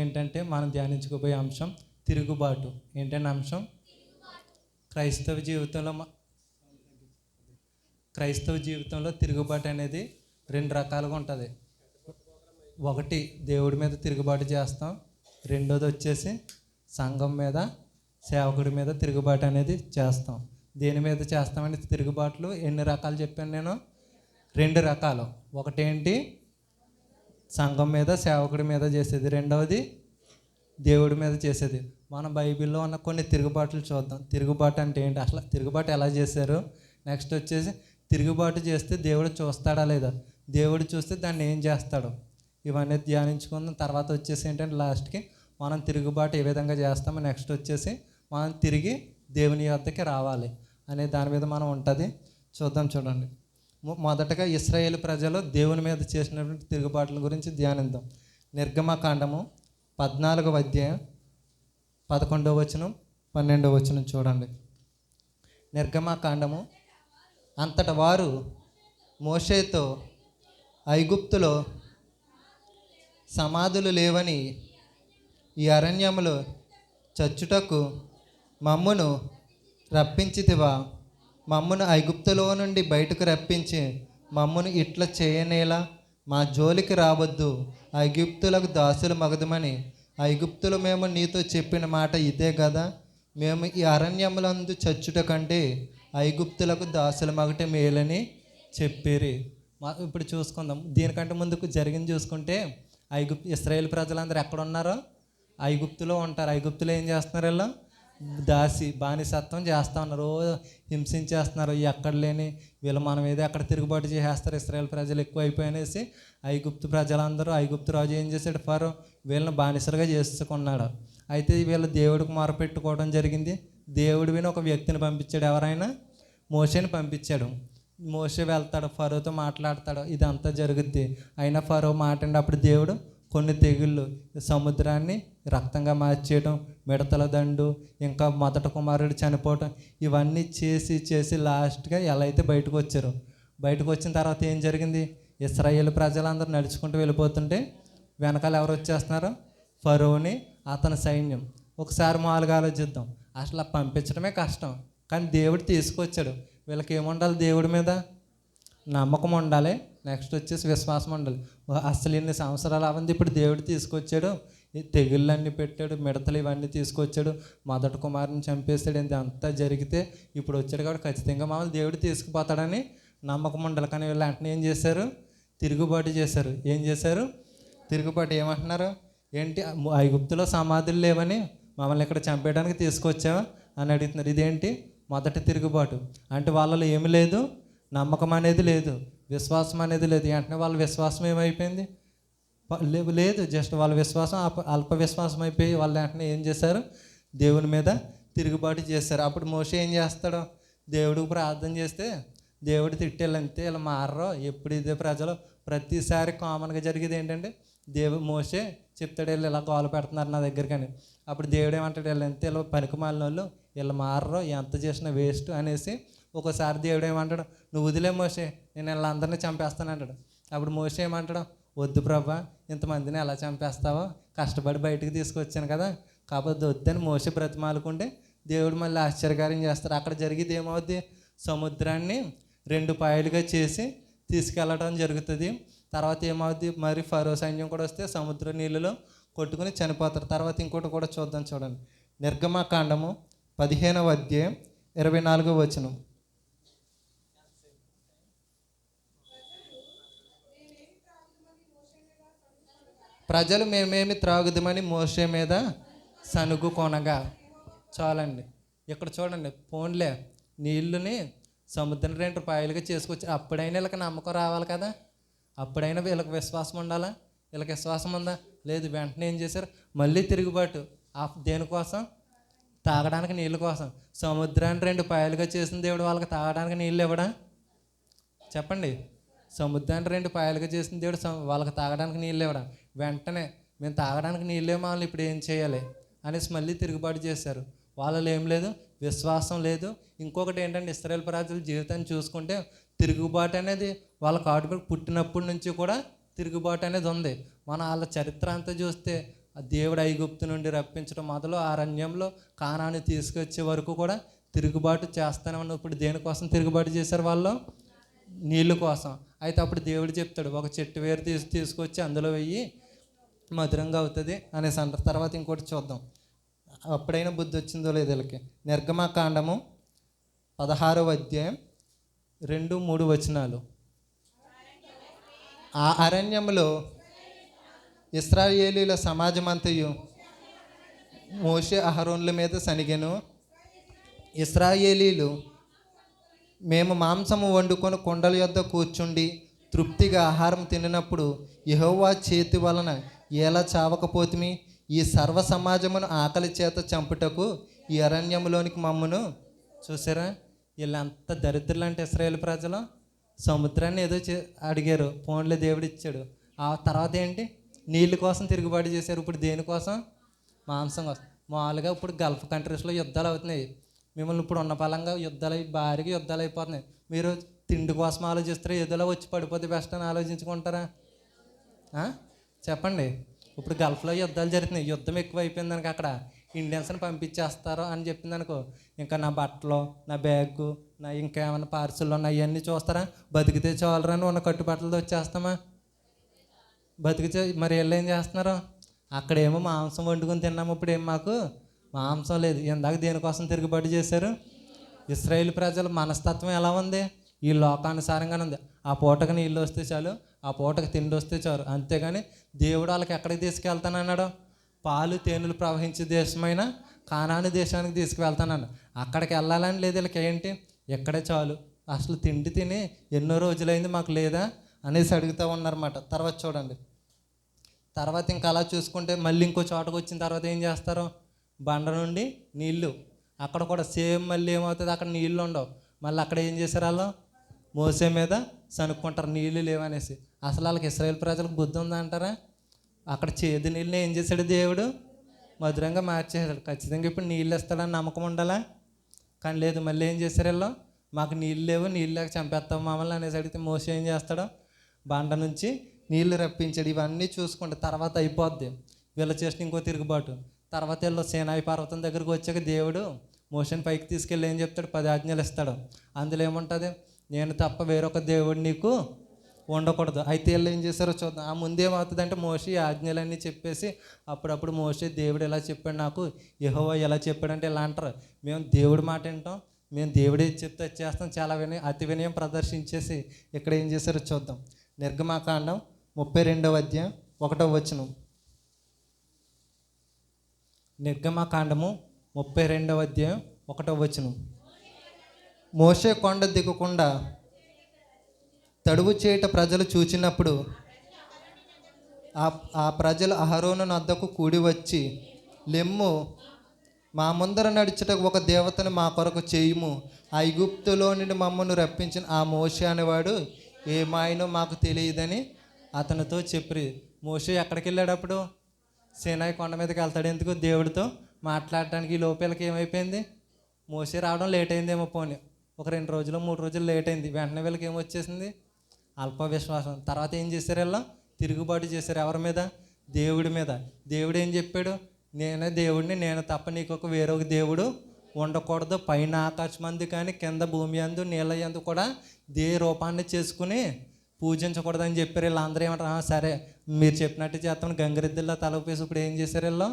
ఏంటంటే మనం ధ్యానించుకోబోయే అంశం తిరుగుబాటు. ఏంటంటే అంశం క్రైస్తవ జీవితంలో క్రైస్తవ జీవితంలో తిరుగుబాటు అనేది రెండు రకాలుగా ఉంటుంది. ఒకటి దేవుడి మీద తిరుగుబాటు చేస్తాం, రెండోది వచ్చేసి సంఘం మీద, సేవకుడి మీద తిరుగుబాటు అనేది చేస్తాం. దేని మీద చేస్తామని తిరుగుబాట్లు ఎన్ని రకాలు చెప్పాను నేను? రెండు రకాలు. ఒకటేంటి సంఘం మీద, సేవకుడి మీద చేసేది, రెండవది దేవుడి మీద చేసేది. మన బైబిల్లో ఉన్న కొన్ని తిరుగుబాట్లు చూద్దాం. తిరుగుబాటు అంటే ఏంటి, అసలు తిరుగుబాటు ఎలా చేశారు, నెక్స్ట్ వచ్చేసి తిరుగుబాటు చేస్తే దేవుడు చూస్తాడా లేదా, దేవుడు చూస్తే దాన్ని ఏం చేస్తాడు, ఇవన్నీ ధ్యానించుకుందాం. తర్వాత వచ్చేసి ఏంటంటే లాస్ట్కి మనం తిరుగుబాటు ఏ విధంగా చేస్తామో, నెక్స్ట్ వచ్చేసి మనం తిరిగి దేవుని యొద్దకి రావాలి అనే దాని మీద మనం ఉంటుంది. చూడండి. మొదటగా ఇశ్రాయేలు ప్రజలు దేవుని మీద చేసినటువంటి తిరుగుబాట్ల గురించి ధ్యానిద్దాం. నిర్గమకాండము 14వ అధ్యాయం 11వ వచనం 12వ వచనం చూడండి. నిర్గమకాండము. అంతట వారు మోషేతో, ఐగుప్తులో సమాధులు లేవని ఈ అరణ్యములో చచ్చుటకు మమ్మును రప్పించితివా, మమ్మును ఐగుప్తులో నుండి బయటకు రప్పించి మమ్మును ఇట్లా చేయనేలా, మా జోలికి రావద్దు, ఐగుప్తులకు దాసులు మగదుమని ఐగుప్తులు మేము నీతో చెప్పిన మాట ఇదే కదా, మేము ఈ అరణ్యములందు చచ్చుట కంటే ఐగుప్తులకు దాసులు మగట మేలని చెప్పిరి. ఇప్పుడు చూసుకుందాం. దీనికంటే ముందుకు జరిగింది చూసుకుంటే, ఇశ్రాయేల్ ప్రజలందరూ ఎక్కడున్నారో ఐగుప్తులో ఉంటారు. ఐగుప్తులో ఏం చేస్తున్నారు, వీళ్ళు బానిసత్వం చేస్తూ ఉన్నారు, హింసించేస్తున్నారు. ఎక్కడ లేని వీళ్ళు మనం ఏదో అక్కడ తిరుగుబాటు చేసేస్తారు. ఇశ్రాయేల్ ప్రజలు ఎక్కువ అయిపోయినేసి ఐగుప్తు ప్రజలందరూ, ఐగుప్తు రాజు ఏం చేశాడు, ఫరో వీళ్ళని బానిసలుగా చేసుకున్నాడు. అయితే వీళ్ళు దేవుడికి మొరపెట్టుకోవడం జరిగింది. దేవుడు విని ఒక వ్యక్తిని పంపించాడు. ఎవరైనా మోషేని పంపించాడు. మోషే వెళ్తాడు, ఫరోతో మాట్లాడతాడు, ఇదంతా జరుగుద్ది. అయినా ఫరో మాట్లాడి అప్పుడు దేవుడు కొన్ని తెగుళ్ళు, సముద్రాన్ని రక్తంగా మార్చేయడం, మిడతల దండు, ఇంకా మొదట కుమారుడు చనిపోవటం, ఇవన్నీ చేసి లాస్ట్గా ఎలా అయితే బయటకు వచ్చారు. బయటకు వచ్చిన తర్వాత ఏం జరిగింది, ఇశ్రాయేలు ప్రజలందరూ నడుచుకుంటూ వెళ్ళిపోతుంటే వెనకాల ఎవరు వచ్చేస్తున్నారు, ఫరోని అతని సైన్యం. ఒకసారి మామూలుగా ఆలోచిద్దాం. అసలు పంపించడమే కష్టం, కానీ దేవుడు తీసుకొచ్చాడు. వీళ్ళకి ఏముండాలి, దేవుడి మీద నమ్మకం ఉండాలి, నెక్స్ట్ వచ్చేసి విశ్వాసం ఉండాలి. అసలు ఇన్ని సంవత్సరాలు అవంది, ఇప్పుడు దేవుడు తీసుకొచ్చాడు, ఈ తెగుళ్ళన్నీ పెట్టాడు, మిడతలు ఇవన్నీ తీసుకొచ్చాడు, మొదటి కుమారుని చంపేస్తాడు, అంతా జరిగితే ఇప్పుడు వచ్చాడు కాబట్టి ఖచ్చితంగా మామూలు దేవుడు తీసుకుపోతాడని నమ్మకం ఉండాలి. కానీ వీళ్ళు వెంటనే ఏం చేశారు, తిరుగుబాటు చేశారు. ఏం చేశారు, తిరుగుబాటు. ఏమంటున్నారు, ఏంటి ఐగుప్తులో సమాధులు లేవని మమ్మల్ని ఇక్కడ చంపేయడానికి తీసుకొచ్చావా అని అడుగుతున్నారు. ఇదేంటి మొదటి తిరుగుబాటు. అంటే వాళ్ళలో ఏమి లేదు, నమ్మకం అనేది లేదు, విశ్వాసం అనేది లేదు. వెంటనే వాళ్ళ విశ్వాసం ఏమైపోయింది, లేదు, జస్ట్ వాళ్ళ విశ్వాసం అల్ప విశ్వాసం అయిపోయి వాళ్ళు వెంటనే ఏం చేశారు, దేవుని మీద తిరుగుబాటు చేశారు. అప్పుడు మోషే ఏం చేస్తాడో, దేవుడికి ప్రార్థన చేస్తే దేవుడు తిట్టేళ్ళంతే, ఇలా మారరో, ఎప్పుడు ఇదే ప్రజలు ప్రతిసారి కామన్గా జరిగేది ఏంటంటే మోషే చెప్తాడు, వీళ్ళు ఇలా గోల పెడుతున్నారు నా దగ్గరికి అని. అప్పుడు దేవుడు ఏమంటాడు, వీళ్ళంతే ఇలా పనికి మాలిన వాళ్ళు, వీళ్ళు మారరో, ఎంత చేసినా వేస్ట్ అనేసి. ఒకసారి దేవుడు ఏమంటాడు, నువ్వు వదిలే మోషే, నేను వీళ్ళందరినీ చంపేస్తాను అంటాడు. అప్పుడు మోషే ఏమంటాడు, వద్దు ప్రభా, ఇంతమందిని ఎలా చంపేస్తావో, కష్టపడి బయటకు తీసుకొచ్చాను కదా, కాకపోతే వద్దని మోషే బ్రతిమాలుకుంటే దేవుడు మళ్ళీ ఆశ్చర్యకార్యం చేస్తారు. అక్కడ జరిగేది ఏమవుద్ది, సముద్రాన్ని 2 పాయలుగా చేసి తీసుకెళ్ళడం జరుగుతుంది. తర్వాత ఏమవుద్ది, మరి ఫరో సైన్యం కూడా వస్తే సముద్ర నీళ్ళలో కొట్టుకుని చనిపోతారు. తర్వాత ఇంకోటి కూడా చూడండి. నిర్గమకాండము 15వ అధ్యాయం 24వ వచనం. ప్రజలు మేమేమి త్రాగుదామని మోషే మీద సనుగు కొనగా. చాలండి. ఇక్కడ చూడండి, పోన్లే నీళ్ళని సముద్రం 2 పాయలుగా చేసుకొచ్చి, అప్పుడైనా వీళ్ళకి నమ్మకం రావాలి కదా, అప్పుడైనా వీళ్ళకి విశ్వాసం ఉండాలా. వీళ్ళకి విశ్వాసం ఉందా, లేదు. వెంటనే ఏం చేశారు, మళ్ళీ తిరుగుబాటు. దేనికోసం, తాగడానికి నీళ్ళ కోసం. సముద్రాన్ని 2 పాయలుగా చేసిన దేవుడు వాళ్ళకి తాగడానికి నీళ్ళు ఇవ్వడా, చెప్పండి. సముద్రాన్ని 2 పాయలుగా చేసిన దేవుడు వాళ్ళకి తాగడానికి నీళ్ళు ఇవ్వడా. వెంటనే మేము తాగడానికి నీళ్ళే, మమ్మల్ని ఇప్పుడు ఏం చేయాలి అనేసి మళ్ళీ తిరుగుబాటు చేశారు. వాళ్ళలో ఏం లేదు, విశ్వాసం లేదు. ఇంకొకటి ఏంటంటే, ఇశ్రాయేలు ప్రజల జీవితాన్ని చూసుకుంటే తిరుగుబాటు అనేది వాళ్ళ కాడు పుట్టినప్పటి నుంచి కూడా తిరుగుబాటు అనేది ఉంది. మన వాళ్ళ చరిత్ర అంతా చూస్తే ఆ దేవుడు ఐగుప్తు నుండి రప్పించడం మొదలు అరణ్యంలో కానాన్ని తీసుకొచ్చే వరకు కూడా తిరుగుబాటు చేస్తానే ఉన్నాడు. ఇప్పుడు దేనికోసం తిరుగుబాటు చేశారు వాళ్ళు? నీళ్ళు కోసం. అయితే అప్పుడు దేవుడు చెప్తాడు, ఒక చెట్టు వేరు తీసుకొచ్చి అందులో వెయ్యి మధురంగా అవుతుంది అనేసి అంటారు. తర్వాత ఇంకోటి చూద్దాం, అప్పుడైనా బుద్ధి వచ్చిందో లేదో వీళ్ళకి. నిర్గమకాండము 16వ అధ్యాయం 2-3 వచనాలు. ఆ అరణ్యంలో ఇశ్రాయేలీల సమాజమంతయు మోషే అహరోనుల మీద సనిగెను. ఇశ్రాయేలీలు, మేము మాంసము వండుకొని కొండల యొద్ద కూర్చుండి తృప్తిగా ఆహారం తినినప్పుడు యెహోవా చేతి వలన ఎలా చావకపోతిమి? ఈ సర్వ సమాజమును ఆకలి చేత చంపుటకు ఈ అరణ్యంలోనికి మమ్మను. చూసారా వీళ్ళంత దరిద్రులు అంటే ఇశ్రాయేలు ప్రజలు. సముద్రాన్ని ఏదో అడిగారు, ఫోన్లో దేవుడు ఇచ్చాడు. ఆ తర్వాత ఏంటి? నీళ్ళ కోసం తిరుగుబాటు చేశారు. ఇప్పుడు దేనికోసం? మాంసం కోసం. మామూలుగా ఇప్పుడు గల్ఫ్ కంట్రీస్లో యుద్ధాలు అవుతున్నాయి. మిమ్మల్ని ఇప్పుడు ఉన్న పలంగా యుద్ధాలు భారీగా యుద్ధాలు అయిపోతున్నాయి. మీరు తిండి కోసం ఆలోచిస్తారా, ఏదోలా వచ్చి పడిపోతే బెస్ట్ అని ఆలోచించుకుంటారా? చెప్పండి. ఇప్పుడు గల్ఫ్లో యుద్ధాలు జరుగుతున్నాయి, యుద్ధం ఎక్కువ అయిపోయింది దానికి. అక్కడ ఇండియన్స్ని పంపించేస్తారు అని చెప్పింది అనుకో, ఇంకా నా బట్టలు, నా బ్యాగు, నా ఇంకేమైనా పార్సల్లో ఉన్నాయి అవన్నీ చూస్తారా? బతికితే చాలరా అని ఉన్న కట్టుబట్టలతో వచ్చేస్తామా? బతికితే మరి వీళ్ళు ఏం చేస్తున్నారు? అక్కడేమో మాంసం వండుకొని తిన్నాము, ఇప్పుడు ఏం మాకు మాంసం లేదు. ఇందాక దేనికోసం తిరుగుబాటు చేశారు? ఇశ్రాయేలు ప్రజల మనస్తత్వం ఎలా ఉంది? ఈ లోకానుసారంగానే ఉంది. ఆ పూటకి నీళ్ళు వస్తే చాలు, ఆ పూటకి తిండి వస్తే చాలు, అంతేగాని దేవుడు వాళ్ళకి ఎక్కడికి తీసుకెళ్తానన్నాడు? పాలు తేనెలు ప్రవహించే దేశమైన కానాను దేశానికి తీసుకువెళ్తానన్నాడు. అక్కడికి వెళ్ళాలని లేదు వీళ్ళకి. ఏంటి? ఎక్కడే చాలు, అసలు తిండి తిని ఎన్నో రోజులైంది మాకు లేదా అనేసి అడుగుతూ ఉన్నారన్నమాట. తర్వాత చూడండి, తర్వాత ఇంకా అలా చూసుకుంటే మళ్ళీ ఇంకో చోటకు వచ్చిన తర్వాత ఏం చేస్తారు? బండ నుండి నీళ్ళు. అక్కడ కూడా సేమ్ మళ్ళీ ఏమవుతుంది? అక్కడ నీళ్ళు ఉండవు. మళ్ళీ అక్కడ ఏం చేశారు? వాళ్ళు మోసే మీద సనుక్కుంటారు నీళ్ళు లేవనేసి. అసలు వాళ్ళకి ఇశ్రాయేలు ప్రజలకు బుద్ధి ఉందంటారా? అక్కడ చేదు నీళ్ళని ఏం చేశాడు దేవుడు? మధురంగా మార్చేశాడు. ఖచ్చితంగా ఇప్పుడు నీళ్ళు ఇస్తాడని నమ్మకం ఉండాలా? కానీ లేదు. మళ్ళీ ఏం చేశారు వీళ్ళు? మాకు నీళ్ళు లేవు, నీళ్ళు లేక చంపేస్తాం మమ్మల్ని అనేసి అడిగితే మోసే ఏం చేస్తాడు? బండ నుంచి నీళ్ళు రప్పించాడు. ఇవన్నీ చూసుకుంటే తర్వాత అయిపోద్ది వీళ్ళు చేసిన ఇంకో తిరుగుబాటు. తర్వాత వీళ్ళు సీనాయి పర్వతం దగ్గరకు వచ్చాక దేవుడు మోషేని పైకి తీసుకెళ్ళి ఏం చెప్తాడు? 10 ఆజ్ఞలు ఇస్తాడు. అందులో ఏముంటుంది? నేను తప్ప వేరొక దేవుడు నీకు ఉండకూడదు. అయితే వీళ్ళు ఏం చేశారో చూద్దాం. ఆ ముందేమవుతుంది అంటే మోషే ఆజ్ఞలన్నీ చెప్పేసి అప్పుడప్పుడు మోషే దేవుడు ఎలా చెప్పాడు నాకు, యెహోవా ఎలా చెప్పాడంటే ఇలా అంటారు, మేము దేవుడి మాట వింటాం, మేము దేవుడే చెప్తే చేస్తాం. చాలా అతి వినయం ప్రదర్శించేసి ఇక్కడ ఏం చేశారో చూద్దాం. నిర్గమకాండం 32వ అధ్యాయం 1వ వచనం. నిర్గమకాండము 32వ అధ్యాయం 1వ వచనం. మోషే కొండ దిగకుండా తడువు చేయట ప్రజలు చూచినప్పుడు ఆ ప్రజలు అహరోను వద్దకు కూడి వచ్చి, లెమ్ము, మా ముందర నడిచుటకు ఒక దేవతను మా కొరకు చేయుము. ఐగుప్తులో నుండి మమ్మల్ని రప్పించిన ఆ మోషే అనేవాడు ఏమాయనో మాకు తెలియదని అతనితో చెప్పి. మోషే ఎక్కడికి వెళ్ళాడు? అప్పుడు సీనాయి కొండ మీదకి వెళ్తాడు. ఎందుకు? దేవుడితో మాట్లాడటానికి. ఈ లోపలికి ఏమైపోయింది? మోషే రావడం లేట్ అయిందేమో, పోనీ ఒక 2 రోజులు 3 రోజులు లేట్ అయింది. వెంటనే వీళ్ళకి ఏమొచ్చేసింది? అల్ప విశ్వాసం. తర్వాత ఏం చేశారు? వీళ్ళు తిరుగుబాటు చేశారు. ఎవరి మీద? దేవుడి మీద. దేవుడు ఏం చెప్పాడు? నేనే దేవుడిని, నేను తప్ప నీకొక వేరొక దేవుడు ఉండకూడదు. పైన ఆకాశం అందు కానీ కింద భూమి అందు నీళ్ళ యందు కూడా రూపాన్ని చేసుకుని పూజించకూడదని చెప్పారు. వీళ్ళందరూ ఏమంటారు? సరే మీరు చెప్పినట్టు చేస్తామని గంగిరెద్దుల్లో తలపేసి ఇప్పుడు ఏం చేశారు వీళ్ళు?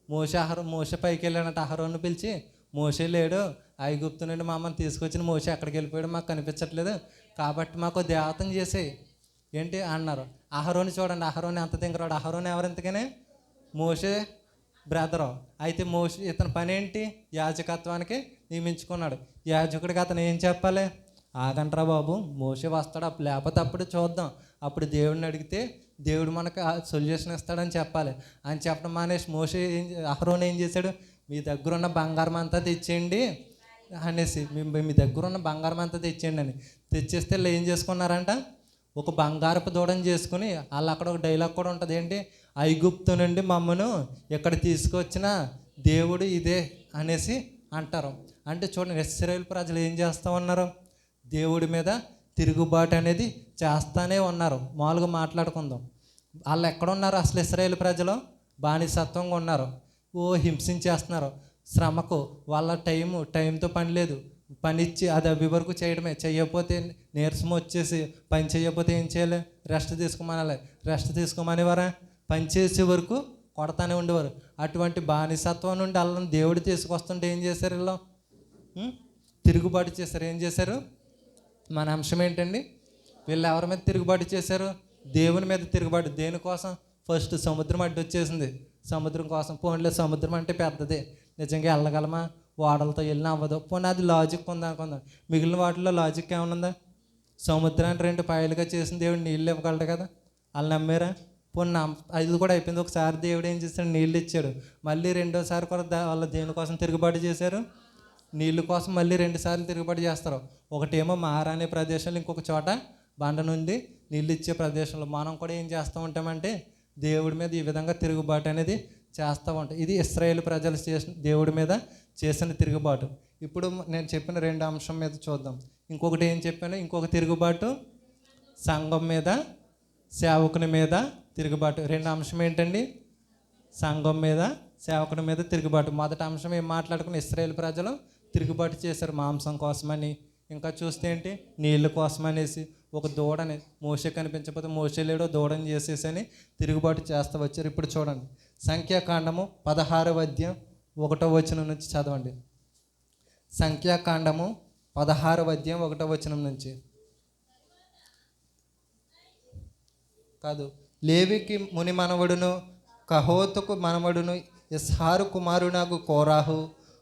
మోషే పైకి వెళ్ళాడంట. అహరోను పిలిచి, మోషే లేడు, ఐగుప్తు నుండి మమ్మల్ని తీసుకొచ్చిన మోషే ఎక్కడికి వెళ్ళిపోయాడు, మాకు కనిపించట్లేదు, కాబట్టి మాకు దేవతను చేసేయి ఏంటి అన్నారు. అహరోను చూడండి, అహరోను ఎంత తింకరాడు. అహరోను ఎవరు ఇంతకనే? మోషే బ్రదరు. అయితే మోషే ఇతని పని ఏంటి? యాజకత్వానికి నియమించుకున్నాడు. యాజకుడికి అతను ఏం చెప్పాలి? ఆగంట్రా బాబు, మోషే వస్తాడు, అప్పుడు లేకపోతే అప్పుడు చూద్దాం, అప్పుడు దేవుడిని అడిగితే దేవుడు మనకు సొల్యూషన్ ఇస్తాడని చెప్పాలి. అని చెప్పడం మానేసి అహరోను ఏం చేశాడు? మీ దగ్గర ఉన్న బంగారం అంతా తెచ్చేయండి అనేసి, మీ దగ్గర ఉన్న బంగారం అంతా తెచ్చేయండి అని తెచ్చేస్తే వీళ్ళు ఏం చేసుకున్నారంట? ఒక బంగారపు దూడని చేసుకుని, వాళ్ళు అక్కడ ఒక డైలాగ్ కూడా ఉంటుంది. ఏంటి? ఐగుప్తు నుండి మమ్మను ఇక్కడ తీసుకొచ్చిన దేవుడు ఇదే అనేసి అంటారు. అంటే చూడండి, ఇశ్రాయేలు ప్రజలు ఏం చేస్తూ ఉన్నారు? దేవుడి మీద తిరుగుబాటు అనేది చేస్తానే ఉన్నారు. మామూలుగా మాట్లాడుకుందాం. వాళ్ళు ఎక్కడ ఉన్నారు అసలు? ఇశ్రాయేలు ప్రజలు బానిసత్వంగా ఉన్నారు. హింసించేస్తున్నారు. శ్రమకు వాళ్ళ టైంతో పని లేదు. పని ఇచ్చి అది అవి వరకు చేయడమే. చేయకపోతే నీరసం వచ్చేసి పని చేయకపోతే ఏం చేయాలి? రెస్ట్ తీసుకోమనాలి. రెస్ట్ తీసుకోమనేవారా? పని చేసే వరకు కొడతానే ఉండేవారు. అటువంటి బానిసత్వం నుండి వాళ్ళని దేవుడు తీసుకొస్తుంటే ఏం చేశారు? వీళ్ళు తిరుగుబాటు చేశారు. ఏం చేశారు? మన అంశం ఏంటండి? వీళ్ళు ఎవరి మీద తిరుగుబాటు చేశారు? దేవుని మీద తిరుగుబాటు. దేనికోసం? ఫస్ట్ సముద్రం అడ్డు వచ్చేసింది. సముద్రం కోసం. పోన్లే, సముద్రం అంటే పెద్దదే, నిజంగా వెళ్ళగలమా? ఓడలతో వెళ్ళినా అవ్వదు. పోనీ అది లాజిక్ ఉందా అనుకుందాం. మిగిలిన వాటిలో లాజిక్ ఏమన్నా? సముద్రాన్ని 2 పాయలుగా చేసిన దేవుడు నీళ్ళు ఇవ్వగలడు కదా. వాళ్ళు నమ్మారా? పోనీ అది కూడా అయిపోయింది. ఒకసారి దేవుడు ఏం చేశాడు? నీళ్ళు ఇచ్చాడు. మళ్ళీ రెండోసారి కూడా వాళ్ళు దేనికోసం తిరుగుబాటు చేశారు? నీళ్ళు కోసం మళ్ళీ 2 సార్లు తిరుగుబాటు చేస్తారు. ఒకటేమో మారా అనే ప్రదేశంలో, ఇంకొక చోట బండ నుండి నీళ్ళు ఇచ్చే ప్రదేశంలో. మనం కూడా ఏం చేస్తూ ఉంటామంటే దేవుడి మీద ఈ విధంగా తిరుగుబాటు అనేది చేస్తూ ఉంటాం. ఇది ఇశ్రాయేలు ప్రజలు చేసిన దేవుడి మీద చేసిన తిరుగుబాటు. ఇప్పుడు నేను చెప్పిన 2 అంశం మీద చూద్దాం. ఇంకొకటి ఏం చెప్పాను? ఇంకొక తిరుగుబాటు సంఘం మీద, సేవకుని మీద తిరుగుబాటు. 2 అంశం ఏంటండి? సంఘం మీద, సేవకుని మీద తిరుగుబాటు. మొదటి అంశం ఏం మాట్లాడుకుని? ఇశ్రాయేలు ప్రజలు తిరుగుబాటు చేశారు మాంసం కోసమని. ఇంకా చూస్తే ఏంటి? నీళ్ళ కోసం అనేసి. ఒక దూడని, మోషే కనిపించకపోతే మోషే లేడో దూడని చేసేసని తిరుగుబాటు చేస్తూ వచ్చారు. ఇప్పుడు చూడండి, సంఖ్యాకాండము 16వ అధ్యాయం 1వ వచనం నుంచి చదవండి. సంఖ్యాకాండము 16వ అధ్యాయం 1వ వచనం నుంచి. కాదు, లేవికి ముని మనవడును, కహోతుకు మనవడును, ఇస్హారు కుమారునగు కోరాహు,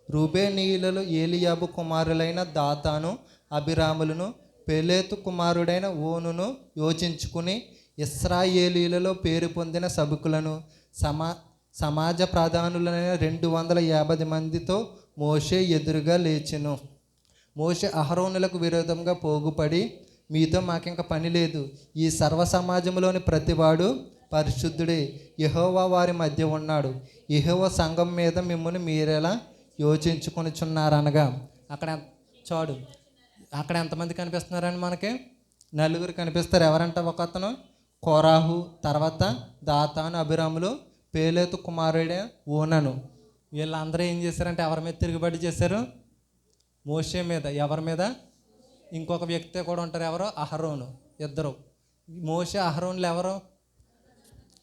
రూబేనీయులలో ఏలియాబు కుమారులైన దాతాను, అభిరాములను, పెలేతు కుమారుడైన ఓనును యోచించుకుని ఇశ్రాయేలీలలో పేరు పొందిన సభికులను, సమాజ ప్రధానులైన 250 మందితో మోషే ఎదురుగా లేచెను. మోషే అహరోనులకు విరోధంగా పోగుపడి, మీతో మాకింక పని లేదు, ఈ సర్వ సమాజంలోని ప్రతివాడు పరిశుద్ధుడే, యెహోవా వారి మధ్య ఉన్నాడు, యెహోవా సంఘం మీద మిమ్మల్ని మీరెలా యోచించుకొనిచున్నారనగా. అక్కడ చూడు, అక్కడ ఎంతమంది కనిపిస్తున్నారని మనకి? 4 కనిపిస్తారు. ఎవరంట? ఒక అతను కోరాహు, తర్వాత దాతాను, అభిరాములు, పేలేతు కుమారుడే ఓనను. వీళ్ళందరూ ఏం చేశారంటే ఎవరి మీద తిరుగుబాటు చేశారు? మోషే మీద. ఎవరి మీద? ఇంకొక వ్యక్తి కూడా ఉంటారు. ఎవరో? అహరోను. ఇద్దరు. మోషే అహరోనులు ఎవరు?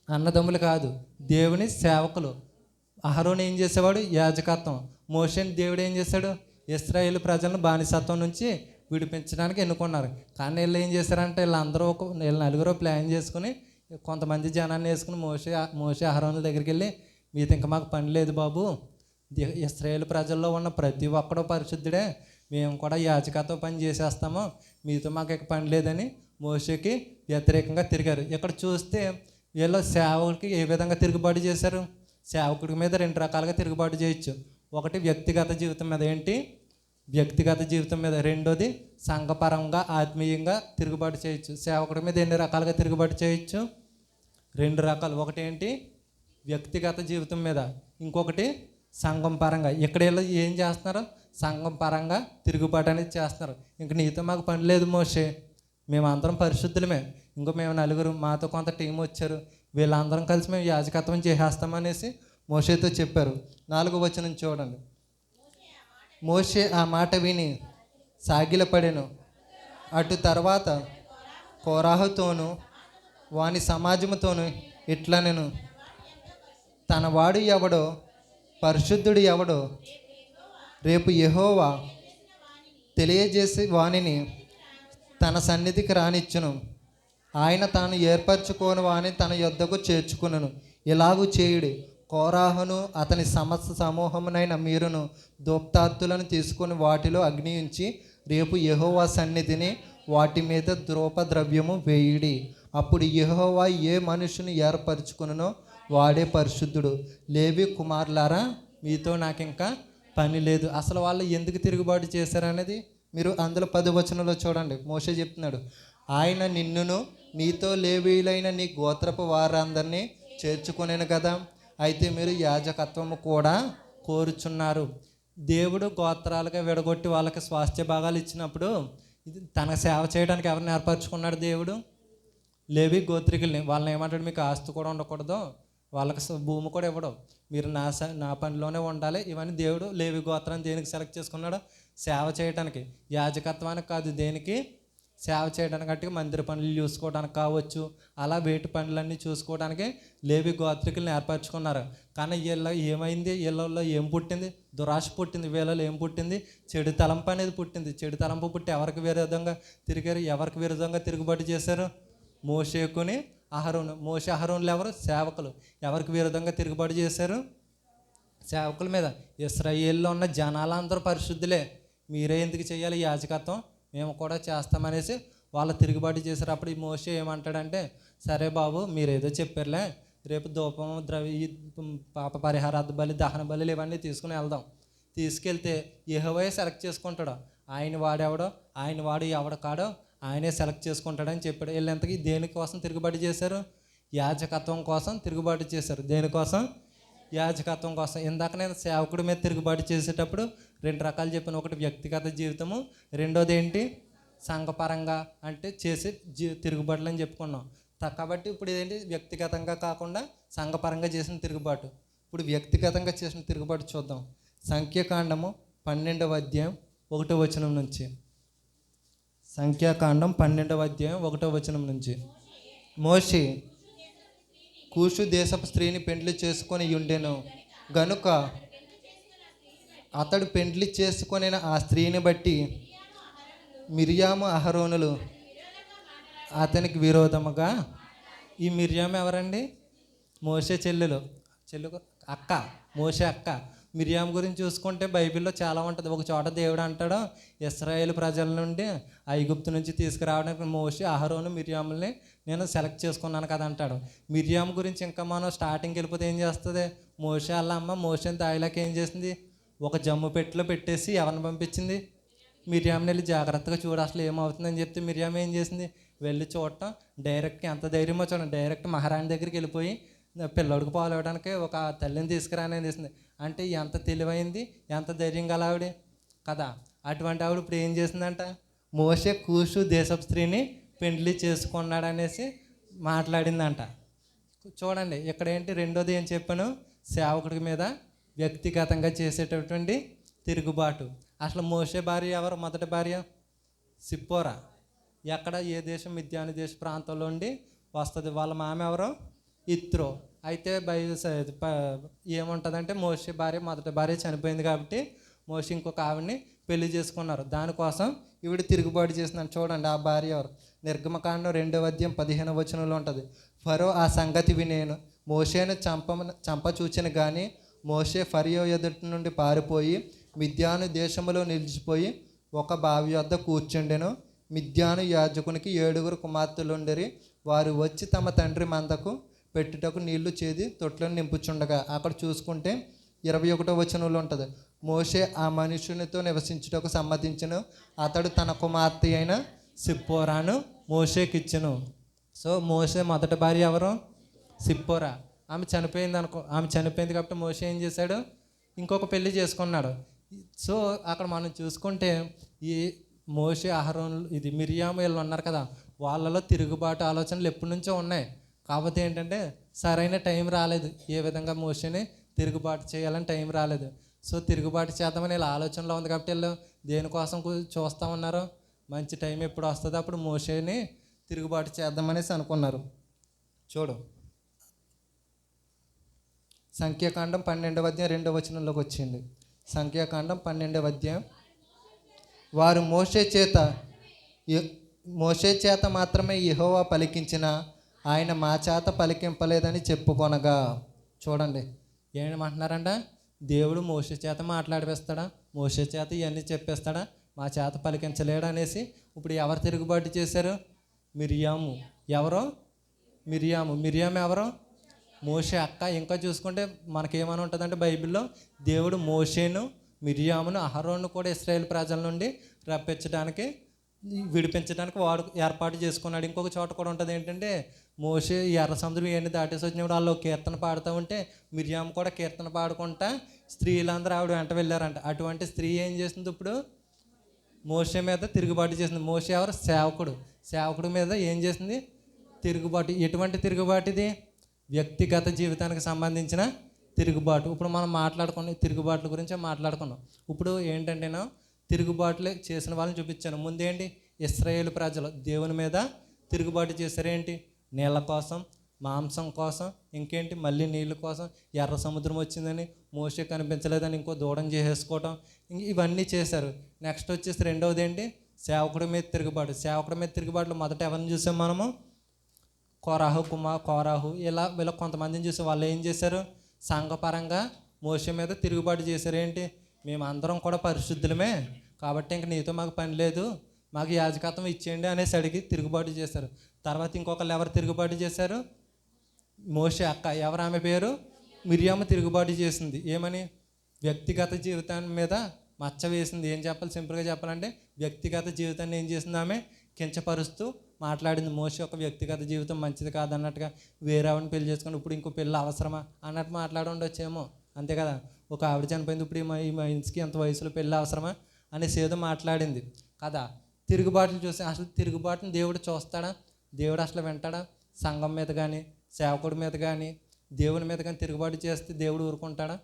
అన్నదమ్ములు కాదు, దేవుని సేవకులు. అహరోను ఏం చేసేవాడు? యాజకత్వం. మోషేని దేవుడు ఏం చేశాడు? ఇశ్రాయేలు ప్రజలను బానిసత్వం నుంచి విడిపించడానికి ఎన్నుకున్నారు. కానీ వీళ్ళు ఏం చేశారంటే వీళ్ళు 4 ప్లాన్ చేసుకుని కొంతమంది జనాన్ని వేసుకుని మోషే అహరోనుల దగ్గరికి వెళ్ళి, మీతో ఇంకా మాకు పని లేదు బాబు, ఇశ్రాయేలు ప్రజల్లో ఉన్న ప్రతి ఒక్కడో పరిశుద్ధుడే, మేము కూడా యాజకత్వం పని చేసేస్తాము, మీతో మాకు ఇక పని లేదని మోషేకి వ్యతిరేకంగా తిరిగారు. ఇక్కడ చూస్తే వీళ్ళు సేవకుడికి ఏ విధంగా తిరుగుబాటు చేశారు? సేవకుడి మీద 2 రకాలుగా తిరుగుబాటు చేయొచ్చు. ఒకటి వ్యక్తిగత జీవితం మీద. ఏంటి? వ్యక్తిగత జీవితం మీద. రెండోది సంఘపరంగా, ఆత్మీయంగా తిరుగుబాటు చేయొచ్చు. సేవకుడి మీద ఎన్ని రకాలుగా తిరుగుబాటు చేయొచ్చు? 2 రకాలు. ఒకటి ఏంటి? వ్యక్తిగత జీవితం మీద. ఇంకొకటి సంఘం పరంగా. ఇక్కడ వీళ్ళు ఏం చేస్తున్నారు? సంఘం పరంగా తిరుగుబాటు అనేది చేస్తున్నారు. ఇంక నీతో మాకు పని లేదు మోషే, మేమందరం పరిశుద్ధులమే, ఇంకో మేము 4 మాతో కొంత టీం వచ్చారు, వీళ్ళందరం కలిసి మేము యాజకత్వం చేసేస్తామనేసి మోషేతో చెప్పారు. 4వ వచనం చూడండి. మోషే ఆ మాట విని సాగిలపడెను. అటు తర్వాత కోరాహుతోను వాని సమాజముతోను ఇట్లనెను, తన వాడు ఎవడో, పరిశుద్ధుడు ఎవడో, రేపు యెహోవా తెలియజేసి వానిని తన సన్నిధికి రానిచ్చును, ఆయన తాను ఏర్పరచుకోని వాని తన యొద్దకు చేర్చుకును. ఇలాగూ చేయుడి, కోరాహును అతని సమస్త సమూహమునైన మీరును ధూపతార్తులను తీసుకొని వాటిలో అగ్ని ఉంచి రేపు యెహోవా సన్నిధిని వాటి మీద ధూపద్రవ్యము వేయుడి. అప్పుడు యెహోవా ఏ మనుషుని ఏర్పరచుకునో వాడే పరిశుద్ధుడు. లేవి కుమారులారా, మీతో నాకు ఇంకా పని లేదు. అసలు వాళ్ళు ఎందుకు తిరుగుబాటు చేశారనేది మీరు అందులో 10వ వచనంలో చూడండి. మోషే చెప్తున్నాడు, ఆయన నిన్నును నీతో లేవీయులైన నీ గోత్రపు వారందరినీ చేర్చుకునేను కదా, అయితే మీరు యాజకత్వము కూడా కోరుచున్నారు. దేవుడు గోత్రాలుగా విడగొట్టి వాళ్ళకి స్వాస్థ్య భాగాలు ఇచ్చినప్పుడు తన సేవ చేయడానికి ఎవరిని ఏర్పరచుకున్నాడు? దేవుడు లేవి గోత్రికుల్ని వాళ్ళని ఏమంటాడు, మీకు ఆస్తి కూడా ఉండకూడదు, వాళ్ళకి భూమి కూడా ఇవ్వడం, మీరు నా పనిలోనే ఉండాలి. ఇవన్నీ దేవుడు లేవి గోత్రాన్ని దేనికి సెలెక్ట్ చేసుకున్నాడు? సేవ చేయడానికి, యాజకత్వానికి కాదు, దేనికి? సేవ చేయడానికి. అంటే మందిర పనులు చూసుకోవడానికి కావచ్చు, అలా వేటి పనులన్నీ చూసుకోవడానికి లేవి గోత్రికుల్ని ఏర్పరచుకున్నారు. కానీ వీళ్ళ ఏమైంది? వీళ్ళల్లో ఏం పుట్టింది? దురాశ పుట్టింది. వీళ్ళలో ఏం పుట్టింది? చెడు తలంపు అనేది పుట్టింది. చెడు తలంపు పుట్టి ఎవరికి విరోధంగా తిరిగారు? ఎవరికి విరోధంగా తిరుగుబాటు చేశారు? మోషేకుని అహరోను. మోషే అహరోనులు ఎవరు? సేవకులు. ఎవరికి విరోధంగా తిరుగుబాటు చేశారు? సేవకుల మీద. ఇశ్రాయేల్లో ఉన్న జనాలందరూ పరిశుద్ధులే, మీరే ఎందుకు చేయాలి యాజకత్వం, మేము కూడా చేస్తామనేసి వాళ్ళు తిరుగుబాటు చేశారు. అప్పుడు ఈ మోషే ఏమంటాడంటే, సరే బాబు మీరు ఏదో చెప్పారులే, రేపు ధూపం ద్రవ్య పాప పరిహారార్థ బలి, దహన బలులు ఇవన్నీ తీసుకుని వెళ్దాం. తీసుకెళ్తే యెహోవాయే సెలెక్ట్ చేసుకుంటాడు. ఆయన వాడెవడో, ఆయన వాడు ఎవడ కాడో ఆయనే సెలెక్ట్ చేసుకుంటాడని చెప్పాడు. వీళ్ళంతకీ దేనికోసం తిరుగుబాటు చేశారు? యాజకత్వం కోసం తిరుగుబాటు చేశారు. దేనికోసం? యాజకత్వం కోసం. ఇందాక నేను సేవకుడి మీద తిరుగుబాటు చేసేటప్పుడు 2 రకాలు చెప్పాను. ఒకటి వ్యక్తిగత జీవితము, రెండోది ఏంటి? సంఘపరంగా అంటే చేసే తిరుగుబాట్లు అని చెప్పుకున్నాం. కాబట్టి ఇప్పుడు ఏంటి? వ్యక్తిగతంగా కాకుండా సంఘపరంగా చేసిన తిరుగుబాటు. ఇప్పుడు వ్యక్తిగతంగా చేసిన తిరుగుబాటు చూద్దాం. సంఖ్యాకాండము 12వ అధ్యాయం 1వ వచనం నుంచి. సంఖ్యాకాండం 12వ అధ్యాయం 1వ వచనం నుంచి. మోషే కూషు దేశపు స్త్రీని పెండ్లి చేసుకొని ఉండెను గనుక అతడు పెండ్లి చేసుకొని ఆ స్త్రీని బట్టి మిర్యాము అహరోనులు అతనికి విరోధముగా. ఈ మిర్యాము ఎవరండి? మోషే చెల్లెలు అక్క, మోషే అక్క. మిర్యాము గురించి చూసుకుంటే బైబిల్లో చాలా ఉంటుంది. ఒక చోట దేవుడు అంటాడు, ఇశ్రాయేలు ప్రజల నుండి ఐగుప్తు నుంచి తీసుకురావడానికి మోషే అహరోను మిర్యాముల్ని నేను సెలెక్ట్ చేసుకున్నాను కదా అంటాడు. మిర్యాము గురించి ఇంకా మనం స్టార్టింగ్కి వెళ్ళిపోతే ఏం చేస్తుంది? మోషే వాళ్ళ అమ్మ మోషేని దాయిలాకి ఏం చేసింది? ఒక జమ్ము పెట్టిలో పెట్టేసి ఎవరిని పంపించింది? మిర్యాముని వెళ్ళి జాగ్రత్తగా చూడు అసలు ఏమవుతుందని చెప్తే మిర్యాము ఏం చేసింది? వెళ్ళి చూడటం. డైరెక్ట్ ఎంత ధైర్యమో చూడండి, డైరెక్ట్ మహారాణి దగ్గరికి వెళ్ళిపోయి పిల్లోడికి పాలు ఇవ్వడానికి ఒక తల్లిని తీసుకురాని చేసింది. అంటే ఎంత తెలివైంది, ఎంత ధైర్యం గల ఆవిడ కదా. అటువంటి ఆవిడ ఇప్పుడు ఏం చేసిందంట? మోషే కూషు దేశపు స్త్రీని పెండ్లి చేసుకున్నాడనేసి మాట్లాడిందంట. చూడండి ఇక్కడ ఏంటి? రెండోది ఏం చెప్పాను? సేవకుడి మీద వ్యక్తిగతంగా చేసేటటువంటి తిరుగుబాటు. అసలు మోషే భార్య ఎవరు? మొదటి భార్య సిప్పోరా. ఎక్కడ? ఏ దేశం? మిద్యాను దేశ ప్రాంతంలో ఉండి వస్తుంది. వాళ్ళ మామ ఎవరు? ఇత్రో. అయితే ఏముంటుందంటే మోషే భార్య, మొదటి భార్య చనిపోయింది కాబట్టి మోషే ఇంకొక ఆవిడని పెళ్లి చేసుకున్నారు. దానికోసం ఈవిడ తిరుగుబాటు చేసిందని. చూడండి ఆ భార్య ఎవరు? నిర్గమకాండం 2వ అధ్యాయం 15వ వచనంలో ఉంటుంది. ఫరో ఆ సంగతి వినేను, మోషేను చంప చూచిన కానీ మోషే ఫరియో ఎదుటి నుండి పారిపోయి మిద్యాను దేశంలో నిలిచిపోయి ఒక బావి వద్ద కూర్చుండెను. మిద్యాను యాజకునికి 7 కుమార్తెలుండరి. వారు వచ్చి తమ తండ్రి మందకు పెట్టుటకు నీళ్లు చేది తొట్లను నింపుచుండగా. అక్కడ చూసుకుంటే 21వ వచనంలో ఉంటుంది. మోషే ఆ మనుషునితో నివసించుటకు సమ్మతించెను. అతడు తన కుమార్తె అయిన సిప్పోరాను మోషేకిచ్చెను. సో మోషే మొదటి భార్య ఎవరు? సిప్పోరా. ఆమె చనిపోయింది ఆమె చనిపోయింది కాబట్టి మోషే ఏం చేశాడు? ఇంకొక పెళ్లి చేసుకున్నాడు. సో అక్కడ మనం చూసుకుంటే ఈ మోషే అహరోనులు, ఇది మిర్యాము వీళ్ళు ఉన్నారు కదా, వాళ్ళలో తిరుగుబాటు ఆలోచనలు ఎప్పటి నుంచో ఉన్నాయి. కాకపోతే ఏంటంటే సరైన టైం రాలేదు. ఏ విధంగా మోషేని తిరుగుబాటు చేయాలని టైం రాలేదు. సో తిరుగుబాటు చేద్దామని వీళ్ళ ఆలోచనలో ఉంది కాబట్టి వీళ్ళు దేనికోసం చూస్తూ ఉన్నారు? మంచి టైం ఎప్పుడు వస్తుందో అప్పుడు మోషేని తిరుగుబాటు చేద్దామనేసి అనుకున్నారు. చూడు సంఖ్యాకాండం 12వ అధ్యాయం 2వ వచనంలోకి వచ్చింది. సంఖ్యాకాండం 12వ అధ్యాయం. వారు మోషే చేత మాత్రమే యెహోవా పలికించిన ఆయన మా చేత పలికింపలేదని చెప్పుకొనగా. చూడండి ఏమంటున్నారంట? దేవుడు మోషే చేత మాట్లాడిపిస్తాడా? మోషే చేత ఇవన్నీ చెప్పేస్తాడా? మా చేత పలికించలేడు అనేసి ఇప్పుడు ఎవరు తిరుగుబాటు చేశారు? మిర్యాము. ఎవరో? మిర్యాము ఎవరో? మోషే అక్క. ఇంకా చూసుకుంటే మనకేమని ఉంటుందంటే బైబిల్లో దేవుడు మోషేను, మిర్యామును, అహరోను కూడా ఇశ్రాయేల్ ప్రజల నుండి రప్పించడానికి, విడిపించడానికి వాడు ఏర్పాటు చేసుకున్నాడు. ఇంకొక చోట కూడా ఉంటుంది ఏంటంటే మోషే ఎర్ర సముద్రం ఇవన్నీ దాటేసి వచ్చినప్పుడు వాళ్ళు కీర్తన పాడుతూ ఉంటే మిర్యాము కూడా కీర్తన పాడుకుంటా స్త్రీలందరూ ఆవిడ వెంట వెళ్ళారంట. అటువంటి స్త్రీ ఏం చేసింది? ఇప్పుడు మోషే మీద తిరుగుబాటు చేసింది. మోషే ఎవరు? సేవకుడు. సేవకుడి మీద ఏం చేసింది? తిరుగుబాటు. ఎటువంటి తిరుగుబాటు ఇది? వ్యక్తిగత జీవితానికి సంబంధించిన తిరుగుబాటు. ఇప్పుడు మనం మాట్లాడుకున్న తిరుగుబాట్ల గురించి మాట్లాడుకున్నాం. ఇప్పుడు ఏంటంటేనో తిరుగుబాటులే చేసిన వాళ్ళని చూపించాను. ముందేంటి? ఇశ్రాయేలు ప్రజలు దేవుని మీద తిరుగుబాటు చేశారు. ఏంటి? నీళ్ళ కోసం, మాంసం కోసం, ఇంకేంటి మళ్ళీ నీళ్ళ కోసం. ఎర్ర సముద్రం వచ్చిందని, మోషే కనిపించలేదని ఇంకో దూడం చేసేసుకోవటం, ఇవన్నీ చేశారు. నెక్స్ట్ వచ్చేసి రెండవది ఏంటి? సేవకుడి మీద తిరుగుబాటు. సేవకుడి మీద తిరుగుబాటులో మొదట ఎవరిని చూసాం మనము? కోరాహు ఇలా కొంతమందిని చూసి వాళ్ళు ఏం చేశారు? సంఘపరంగా మోషే మీద తిరుగుబాటు చేశారు. ఏంటి? మేము అందరం కూడా పరిశుద్ధులమే కాబట్టి ఇంక నీతో మాకు పని లేదు, మాకు యాజకత్వం ఇచ్చేయండి అనేసి అడిగి తిరుగుబాటు చేశారు. తర్వాత ఇంకొకళ్ళు ఎవరు తిరుగుబాటు చేశారు? మోషే అక్క, ఎవరు ఆమె పేరు? మిరియాము తిరుగుబాటు చేసింది. ఏమని? వ్యక్తిగత జీవితం మీద మచ్చ వేసింది. ఏం చెప్పాలి? సింపుల్గా చెప్పాలంటే వ్యక్తిగత జీవితాన్ని ఏం చేసింది? ఆమె కించపరుస్తూ మాట్లాడింది. మోషే ఒక వ్యక్తిగత జీవితం మంచిది కాదన్నట్టుగా, వేరే ఆవిడని పెళ్లి చేసుకుని ఇప్పుడు ఇంకో పెళ్ళి అవసరమా అన్నట్టు మాట్లాడి ఉండొచ్చేమో, అంతే కదా. ఒక ఆవిడ చనిపోయింది, ఇప్పుడు ఈ మనిషికి ఎంత వయసులో పెళ్ళి అవసరమా అనేసి ఏదో మాట్లాడింది కదా. తిరుగుబాటులు చూసి అసలు తిరుగుబాటుని దేవుడు చూస్తాడా? దేవుడు అసలు వింటాడా? సంఘం మీద కానీ, సేవకుడి మీద కానీ, దేవుని మీద కానీ తిరుగుబాటు చేస్తే దేవుడు ఊరుకుంటాడా?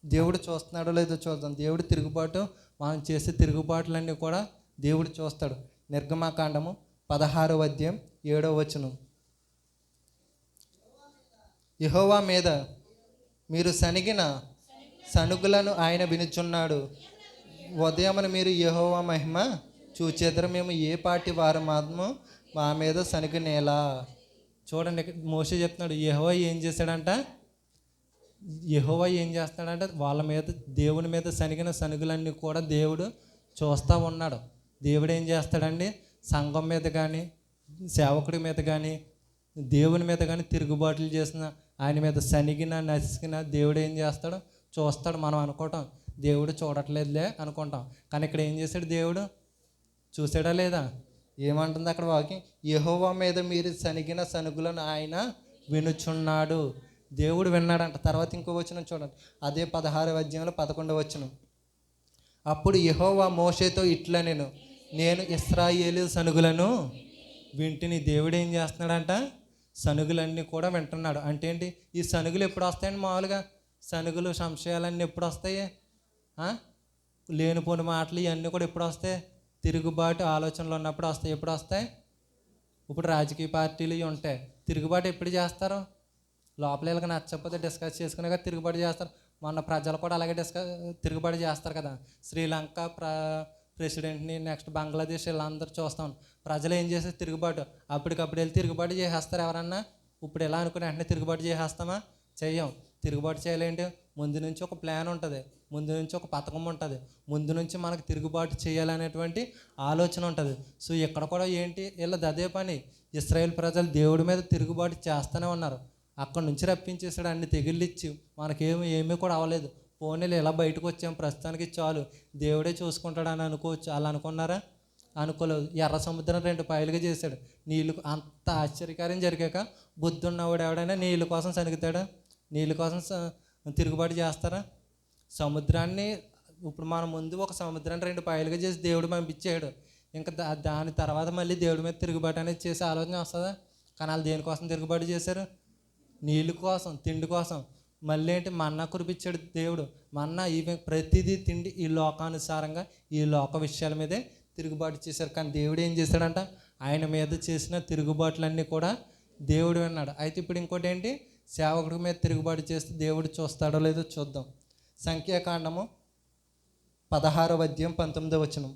దేవుడు చూస్తున్నాడో లేదో చూద్దాం. దేవుడు తిరుగుబాటు, మనం చేసే తిరుగుబాటులన్నీ కూడా దేవుడు చూస్తాడు. నిర్గమాకాండము 16వ అధ్యాయం 7వ వచనం. యెహోవా మీద మీరు సనిగిన సనుగులను ఆయన వినుచున్నాడు. ఉదయమున మీరు యెహోవా మహిమ చూచేద్దరు, మేము ఏ పాటి వారు మాత్రము మా మీద సనిగినేలా. చూడండి, మోషే చెప్తున్నాడు. యెహోవా ఏం చేస్తాడంట? యెహోవా ఏం చేస్తాడంటే వాళ్ళ మీద, దేవుని మీద సనిగిన సనుగులన్నీ కూడా దేవుడు చూస్తూ ఉన్నాడు. దేవుడు ఏం చేస్తాడండి? సంఘం మీద కానీ, సేవకుడి మీద కానీ, దేవుని మీద కానీ తిరుగుబాట్లు చేసిన, ఆయన మీద సనిగిన నసిగిన దేవుడు ఏం చేస్తాడు? చూస్తాడు. మనం అనుకోవటం దేవుడు చూడట్లేదులే అనుకుంటాం, కానీ ఇక్కడ ఏం చేశాడు? దేవుడు చూసాడా లేదా? ఏమంటుంది అక్కడ వాక్యం? యెహోవా మీద మీరు సనిగిన సనుగులను ఆయన వినుచున్నాడు. దేవుడు విన్నాడంట. తర్వాత ఇంకో వచనం చూడండి, అదే 16వ అధ్యాయంలో 11వ వచనం. అప్పుడు యెహోవా మోషేతో ఇట్లా, నేను ఇశ్రాయేలు సనుగులను వింటిని. దేవుడు ఏం చేస్తున్నాడంట? సనుగులన్నీ కూడా వింటున్నాడు. అంటే ఏంటి? ఈ సనుగులు ఎప్పుడు వస్తాయండి? మామూలుగా సనుగులు, సంశయాలన్నీ ఎప్పుడు వస్తాయి? లేనిపోని మాటలు ఇవన్నీ కూడా ఎప్పుడు వస్తాయి? తిరుగుబాటు ఆలోచనలు ఉన్నప్పుడు వస్తాయి. ఎప్పుడు వస్తాయి? ఇప్పుడు రాజకీయ పార్టీలు ఇవి ఉంటాయి. తిరుగుబాటు ఎప్పుడు చేస్తారు? లోపల వీళ్ళకి నచ్చకపోతే డిస్కస్ చేసుకునే తిరుగుబాటు చేస్తారు. మొన్న ప్రజలు కూడా అలాగే తిరుగుబాటు చేస్తారు కదా. శ్రీలంక ప్రెసిడెంట్ని, నెక్స్ట్ బంగ్లాదేశ్, వీళ్ళందరూ చూస్తాం. ప్రజలు ఏం చేస్తే తిరుగుబాటు అప్పటికప్పుడు వెళ్ళి తిరుగుబాటు చేసేస్తారు. ఎవరన్నా ఇప్పుడు ఎలా అనుకుని వెంటనే తిరుగుబాటు చేసేస్తామా? చెయ్యం. తిరుగుబాటు చేయాలంటే ముందు నుంచి ఒక ప్లాన్ ఉంటుంది, ముందు నుంచి ఒక పథకం ఉంటుంది, ముందు నుంచి మనకు తిరుగుబాటు చేయాలనేటువంటి ఆలోచన ఉంటుంది. సో ఇక్కడ కూడా ఏంటి? వీళ్ళది అదే పని. ఇశ్రాయేల్ ప్రజలు దేవుడి మీద తిరుగుబాటు చేస్తూనే ఉన్నారు. అక్కడ నుంచి రప్పించేసాడు, అన్ని తెగిళ్ళిచ్చి ఏమీ కూడా అవ్వలేదు. పోనీలు ఇలా బయటకు వచ్చాం, ప్రస్తుతానికి చాలు, దేవుడే చూసుకుంటాడని అనుకోవచ్చు. అలా అనుకున్నారా? అనుకోలేదు. ఎర్ర సముద్రం 2 పాయలుగా చేశాడు. నీళ్ళు అంత ఆశ్చర్యకార్యం జరిగాక బుద్ధి ఉన్నవాడు ఎవడైనా నీళ్ళ కోసం సనుగుతాడా? నీళ్ళ కోసం తిరుగుబాటు చేస్తారా? సముద్రాన్ని ఇప్పుడు మన ముందు ఒక సముద్రాన్ని 2 పాయలుగా చేసి దేవుడు పంపించాడు. ఇంకా దాని తర్వాత మళ్ళీ దేవుడి మీద తిరుగుబాటు అనేది చేసే ఆలోచన వస్తుందా? కానీ వాళ్ళు దేనికోసం తిరుగుబాటు చేశారు? నీళ్ళు కోసం, తిండి కోసం. మళ్ళీ ఏంటి? మన్నా కురిపించాడు దేవుడు. మన్నా ఇవి ప్రతిదీ తిండి ఈ లోకానుసారంగా, ఈ లోక విషయాల మీదే తిరుగుబాటు చేశారు. కానీ దేవుడు ఏం చేశాడంట? ఆయన మీద చేసిన తిరుగుబాట్లన్నీ కూడా దేవుడు విన్నాడు. అయితే ఇప్పుడు ఇంకోటి ఏంటి? సేవకుడి మీద తిరుగుబాటు చేస్తే దేవుడు చూస్తాడో లేదో చూద్దాం. సంఖ్యాకాండము 16వ అధ్యాయం 19వ వచనం.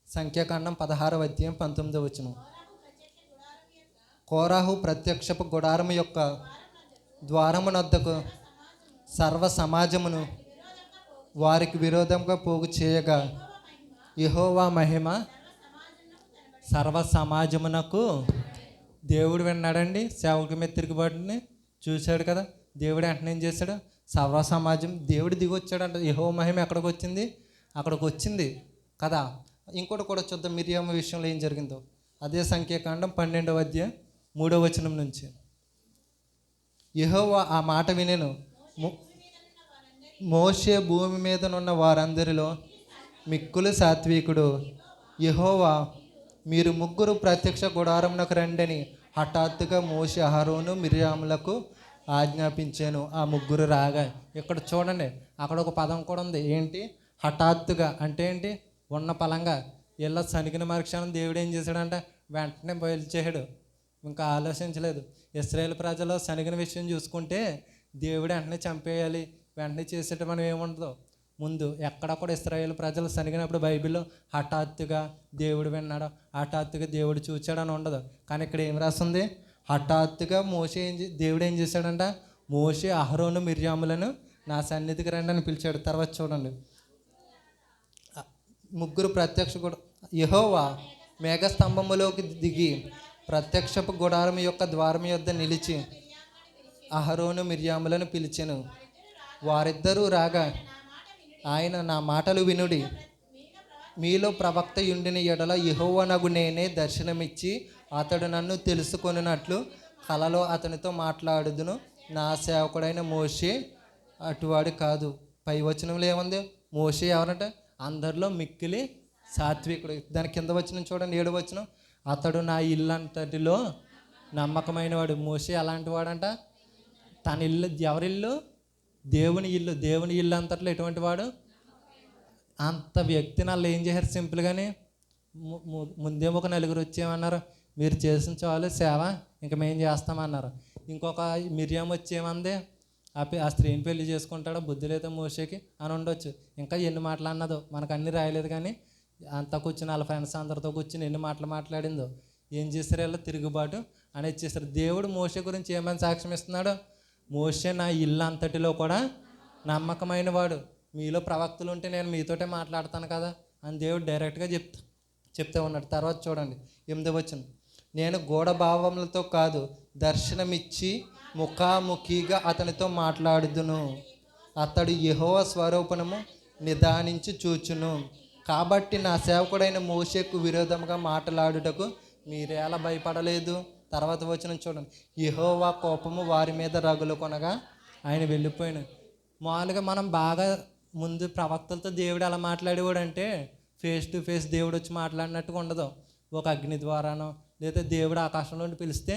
సంఖ్యాకాండం 16వ అధ్యాయం 19వ వచనం. కోరాహు ప్రత్యక్షపు గుడారము యొక్క ద్వారమునొద్దకు సర్వ సమాజమును వారికి విరోధంగా పోగు చేయగా యెహోవా మహిమ సర్వ సమాజమునకు. దేవుడు విన్నాడండి సేవకుడి మీద తిరుగుబాటుని చూశాడు కదా. దేవుడు వెంటనే ఏం చేశాడు? సర్వ సమాజం దేవుడు దిగి వచ్చాడంట. యెహోవా మహిమ ఎక్కడికి వచ్చింది? అక్కడికి వచ్చింది కదా. ఇంకోటి కూడా చూద్దాం, మిరియాము విషయంలో ఏం జరిగిందో. అదే సంఖ్యాకాండం 12వ అధ్యాయం 3వ వచనం నుంచి. యెహోవా ఆ మాట వినెను. మోషే భూమి మీదనున్న వారందరిలో మిక్కులు సాత్వికుడు. యెహోవా మీరు ముగ్గురు ప్రత్యక్ష గుడారమునకు రండని హఠాత్తుగా మోషే అహరోను మిర్యాములకు ఆజ్ఞాపించాను. ఆ ముగ్గురు రాగా, ఇక్కడ చూడండి, అక్కడ ఒక పదం కూడా ఉంది. ఏంటి? హఠాత్తుగా అంటే ఏంటి? ఉన్న పలంగా ఇలా సనిగిన మరుక్షణం దేవుడు ఏం చేశాడంటే వెంటనే బయలుచేసాడు. ఇంకా ఆలోచించలేదు. ఇశ్రాయేలు ప్రజలు సనిగిన విషయం చూసుకుంటే దేవుడు వెంటనే చంపేయాలి, వెంటనే చేసేటం మనం ఏముండదు. ముందు ఎక్కడ కూడా ఇశ్రాయేలు ప్రజలు సనిగినప్పుడు బైబిల్లో హఠాత్తుగా దేవుడు విన్నాడు, హఠాత్తుగా దేవుడు చూచాడని ఉండదు. కానీ ఇక్కడ ఏం రాస్తుంది? హఠాత్తుగా దేవుడు ఏం చేశాడంట? మోషే అహరోను మిర్యాములను నా సన్నిధికి రండి అని పిలిచాడు. తర్వాత చూడండి, ముగ్గురు ప్రత్యక్ష యెహోవా మేఘస్తంభములోకి దిగి ప్రత్యక్షపు గుడారం యొక్క ద్వారం యొద్ద నిలిచి అహరోను మిర్యాములను పిలిచెను. వారిద్దరూ రాగా ఆయన, నా మాటలు వినుడి, మీలో ప్రవక్త యుండిన ఎడల యెహోవానగు నేనే దర్శనమిచ్చి అతడు నన్ను తెలుసుకొనినట్లు కలలో అతనితో మాట్లాడుదును. నా సేవకుడైన మోషే అటువాడు కాదు. పై వచనంలో ఏముంది? మోషే ఎవరంటే అందరిలో మిక్కిలి సాత్వికుడు. దాని కింద వచనం చూడండి, 7వ వచనం, అతడు నా ఇల్లంతటిలో నమ్మకమైన వాడు. మోషే అలాంటి వాడంట. తన ఇల్లు ఎవరిల్లు? దేవుని ఇల్లు. దేవుని ఇల్లు అంతట్లో ఎటువంటి వాడు? అంత వ్యక్తిని వాళ్ళు ఏం చేశారు? సింపుల్గానే ముందే ఒక నలుగురు వచ్చేమన్నారు, మీరు చేసిన చాలు సేవ, ఇంకా మేము చేస్తామన్నారు. ఇంకొక మిర్యాము వచ్చేమంది, ఆ స్త్రీని పెళ్లి చేసుకుంటాడో బుద్ధి లేదా మోషేకి అని ఉండొచ్చు. ఇంకా ఎన్ని మాటలు అన్నదో మనకు అన్నీ రాయలేదు. కానీ అంతా కూర్చుని వాళ్ళ ఫ్రెండ్స్ అందరితో కూర్చుని ఎన్ని మాటలు మాట్లాడిందో. ఏం చేశారు? వీళ్ళు తిరుగుబాటు అనేది చేశారు. దేవుడు మోషే గురించి ఏమని సాక్ష్యం ఇస్తున్నాడు? మోషే నా ఇల్లు అంతటిలో కూడా నమ్మకమైన వాడు, మీలో ప్రవక్తలు ఉంటే నేను మీతోటే మాట్లాడతాను కదా అని దేవుడు డైరెక్ట్గా చెప్తూ ఉన్నాడు. తర్వాత చూడండి, 8వ వచనం, నేను గూఢ భావములతో కాదు దర్శనమిచ్చి ముఖాముఖిగా అతనితో మాట్లాడుదును. అతడు యెహోవా స్వరూపము నిదానించి చూచును. కాబట్టి నా సేవకుడైన మోషేకు విరోధంగా మాట్లాడుటకు మీరేలా భయపడలేదు? తర్వాత వచనం చూడండి, యెహోవా కోపము వారి మీద రగులు కొనగా ఆయన వెళ్ళిపోయాను. మామూలుగా మనం బాగా ముందు ప్రవక్తలతో దేవుడు ఎలా మాట్లాడేవాడు అంటే ఫేస్ టు ఫేస్ దేవుడు వచ్చి మాట్లాడినట్టుగా ఉండదు. ఒక అగ్ని ద్వారానో లేదా దేవుడు ఆకాశంలో నుండి పిలిస్తే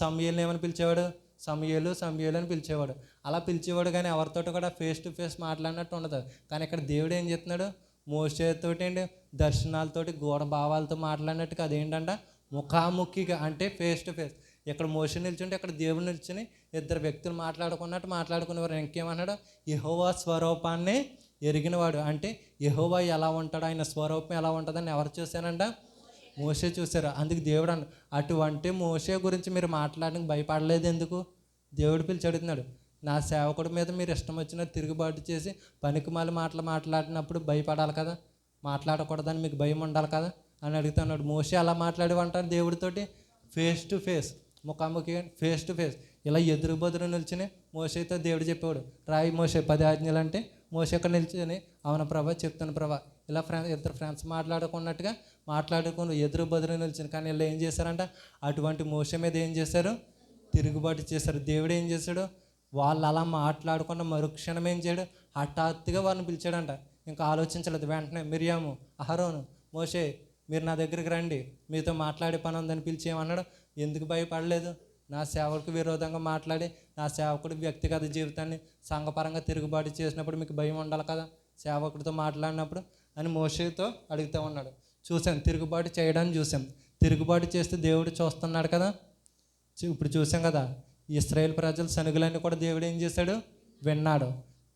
సమూయేలుని ఏమని పిలిచేవాడు? సమూయేలు అని పిలిచేవాడు. అలా పిలిచేవాడు, కానీ ఎవరితోటి కూడా ఫేస్ టు ఫేస్ మాట్లాడినట్టు ఉండదు. కానీ ఇక్కడ దేవుడు ఏం చేస్తున్నాడు? మోషేతోటి ఏంటి? దర్శనాలతోటి గూఢ భావాలతో మాట్లాడినట్టుగా అదేంటంట ముఖాముఖిగా, అంటే ఫేస్ టు ఫేస్. ఇక్కడ మోషే నిల్చుంటే ఇక్కడ దేవుడు నిల్చుని ఇద్దరు వ్యక్తులు మాట్లాడుకున్నట్టు మాట్లాడుకునేవారు. ఇంకేమన్నాడు? యెహోవా స్వరూపాన్ని ఎరిగినవాడు. అంటే యెహోవా ఎలా ఉంటాడో, ఆయన స్వరూపం ఎలా ఉంటుందని ఎవరు చూశారంట? మోషే చూశారు. అందుకు దేవుడు అటువంటి మోషే గురించి మీరు మాట్లాడడానికి భయపడలేదు ఎందుకు? దేవుడు పిలిచి అడుగుతున్నాడు, నా సేవకుడి మీద మీరు ఇష్టం వచ్చినట్టు తిరుగుబాటు చేసి పనికిమాలి మాటలు మాట్లాడినప్పుడు భయపడాలి కదా, మాట్లాడకూడదని మీకు భయం ఉండాలి కదా అని అడుగుతున్నాడు. మోషే అలా మాట్లాడేవంటారు దేవుడితోటి ఫేస్ టు ఫేస్, ముఖాముఖి, ఫేస్ టు ఫేస్. ఇలా ఎదురు బదురు నిల్చుని మోషేతో దేవుడు చెప్పేవాడు, రాయి మోషే 10 ఆజ్ఞలు అంటే మోషే అక్కడ నిల్చుని అవును ప్రభా చెప్తాను ప్రభా, ఇలా ఇద్దరు ఫ్రెండ్స్ మాట్లాడుకున్నట్టుగా మాట్లాడుకుని ఎదురు బదురు నిల్చుని. కానీ ఇలా ఏం చేశారంట? అటువంటి మోషే మీద ఏం చేశారు? తిరుగుబాటు చేశారు. దేవుడు ఏం చేశాడు? వాళ్ళు అలా మాట్లాడుకున్న మరుక్షణం ఏం చేయడు? హఠాత్తుగా వారిని పిలిచాడంట. ఇంకా ఆలోచించలేదు. వెంటనే మిర్యాము, అహరోను, మోషే మీరు నా దగ్గరికి రండి, మీతో మాట్లాడే పని ఉందని పిలిచి ఏమన్నాడు? ఎందుకు భయపడలేదు? నా సేవకుడికి విరోధంగా మాట్లాడి నా సేవకుడి వ్యక్తిగత జీవితాన్ని సంఘపరంగా తిరుగుబాటు చేసినప్పుడు మీకు భయం ఉండాలి కదా సేవకుడితో మాట్లాడినప్పుడు అని మోషేతో అడుగుతూ ఉన్నాడు. చూసాం, తిరుగుబాటు చేయడాన్ని చూసాం. తిరుగుబాటు చేస్తే దేవుడు చూస్తున్నాడు కదా. ఇప్పుడు చూసాం కదా, ఇశ్రాయేల్ ప్రజలు సనుగులన్నీ కూడా దేవుడు ఏం చేశాడు? విన్నాడు.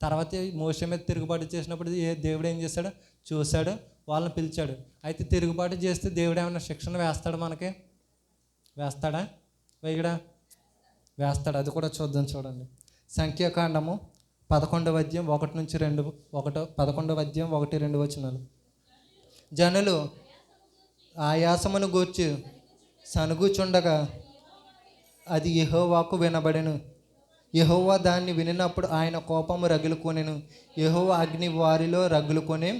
తర్వాత మోషే మీద తిరుగుబాటు చేసినప్పుడు దేవుడు ఏం చేశాడు? చూశాడు, వాళ్ళని పిలిచాడు. అయితే తిరుగుబాటు చేస్తే దేవుడు ఏమైనా శిక్షణ వేస్తాడు? మనకి వేస్తాడా? వేయడా? వేస్తాడు. అది కూడా చూద్దాం. చూడండి, సంఖ్యాకాండము 11వ అధ్యాయం 1 నుంచి 2, 11వ అధ్యాయం 1-2 వచనాలు. జనులు ఆయాసమును గూర్చి సనుగుచుండగా అది యెహోవాకు వినబడెను. యెహోవా దాన్ని వినినప్పుడు ఆయన కోపము రగులుకొనెను. యెహోవా అగ్ని వారిలో రగులుకొని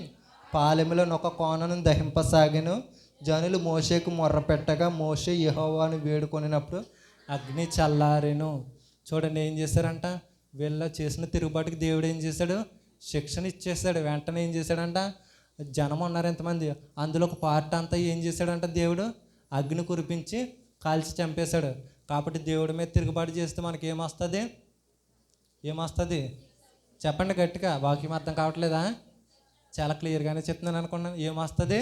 పాలెములో ఒక కోనను దహింపసాగెను. జనులు మోషేకు మొర్రపెట్టగా మోషే యెహోవాను వేడుకొనినప్పుడు అగ్ని చల్లారెను. చూడండి ఏం చేశారంట? వీళ్ళ చేసిన తిరుగుబాటుకి దేవుడు ఏం చేశాడు? శిక్షణ ఇచ్చేసాడు. వెంటనే ఏం చేశాడంట? జనం ఉన్నారు ఎంతమంది, అందులో ఒక పార్ట్ అంతా ఏం చేశాడంట, దేవుడు అగ్ని కురిపించి కాల్చి చంపేశాడు. కాబట్టి దేవుడి మీద తిరుగుబాటు చేస్తే మనకి ఏమొస్తుంది? ఏమొస్తుంది చెప్పండి గట్టిగా. వాక్యం అర్థం కావట్లేదా? చాలా క్లియర్గానే చెప్తున్నాను అనుకున్నాను. ఏమొస్తుంది?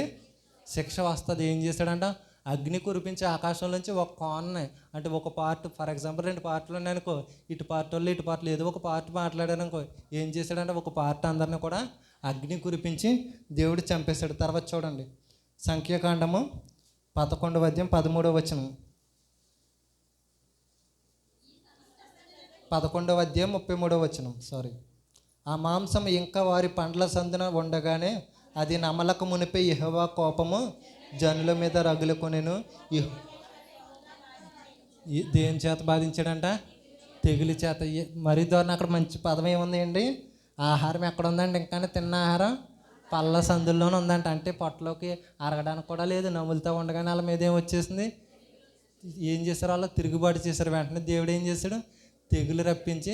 శిక్ష వస్తుంది. ఏం చేశాడంట? అగ్ని కురిపించి ఆకాశం నుంచి ఒక కార్న్ని, అంటే ఒక పార్ట్, ఫర్ ఎగ్జాంపుల్ 2 పార్ట్లు ఉన్నాయనుకో, ఇటు పార్ట్ వాళ్ళు ఇటు పార్ట్లు ఏదో ఒక పార్ట్ మాట్లాడారనుకో, ఏం చేశాడంటే ఒక పార్ట్ అందరినీ కూడా అగ్ని కురిపించి దేవుడు చంపేశాడు. తర్వాత చూడండి, సంఖ్యాకాండము 11వ అధ్యాయం 13వ వచనం. 11వ అధ్యాయం 33వ వచనం. ఆ మాంసం ఇంకా వారి పండ్ల సందున ఉండగానే అది నమలక మునిపే యెహోవా కోపము జనుల మీద రగులుకొనెను. దేని చేత బాధించాడంట? తెగులు చేత. మరీ దారుణం. అక్కడ మంచి పదం ఏముంది అండి? ఆహారం ఎక్కడ ఉందండి? ఇంకా తిన్న ఆహారం పళ్ళ సందుల్లోనే ఉందంట. అంటే పొట్టలోకి అరగడానికి కూడా లేదు. నములుతూ ఉండగానే వాళ్ళ మీద ఏం వచ్చేసింది? ఏం చేశారు? వాళ్ళు తిరుగుబాటు చేశారు. వెంటనే దేవుడు ఏం చేశాడు? తెగులు రప్పించి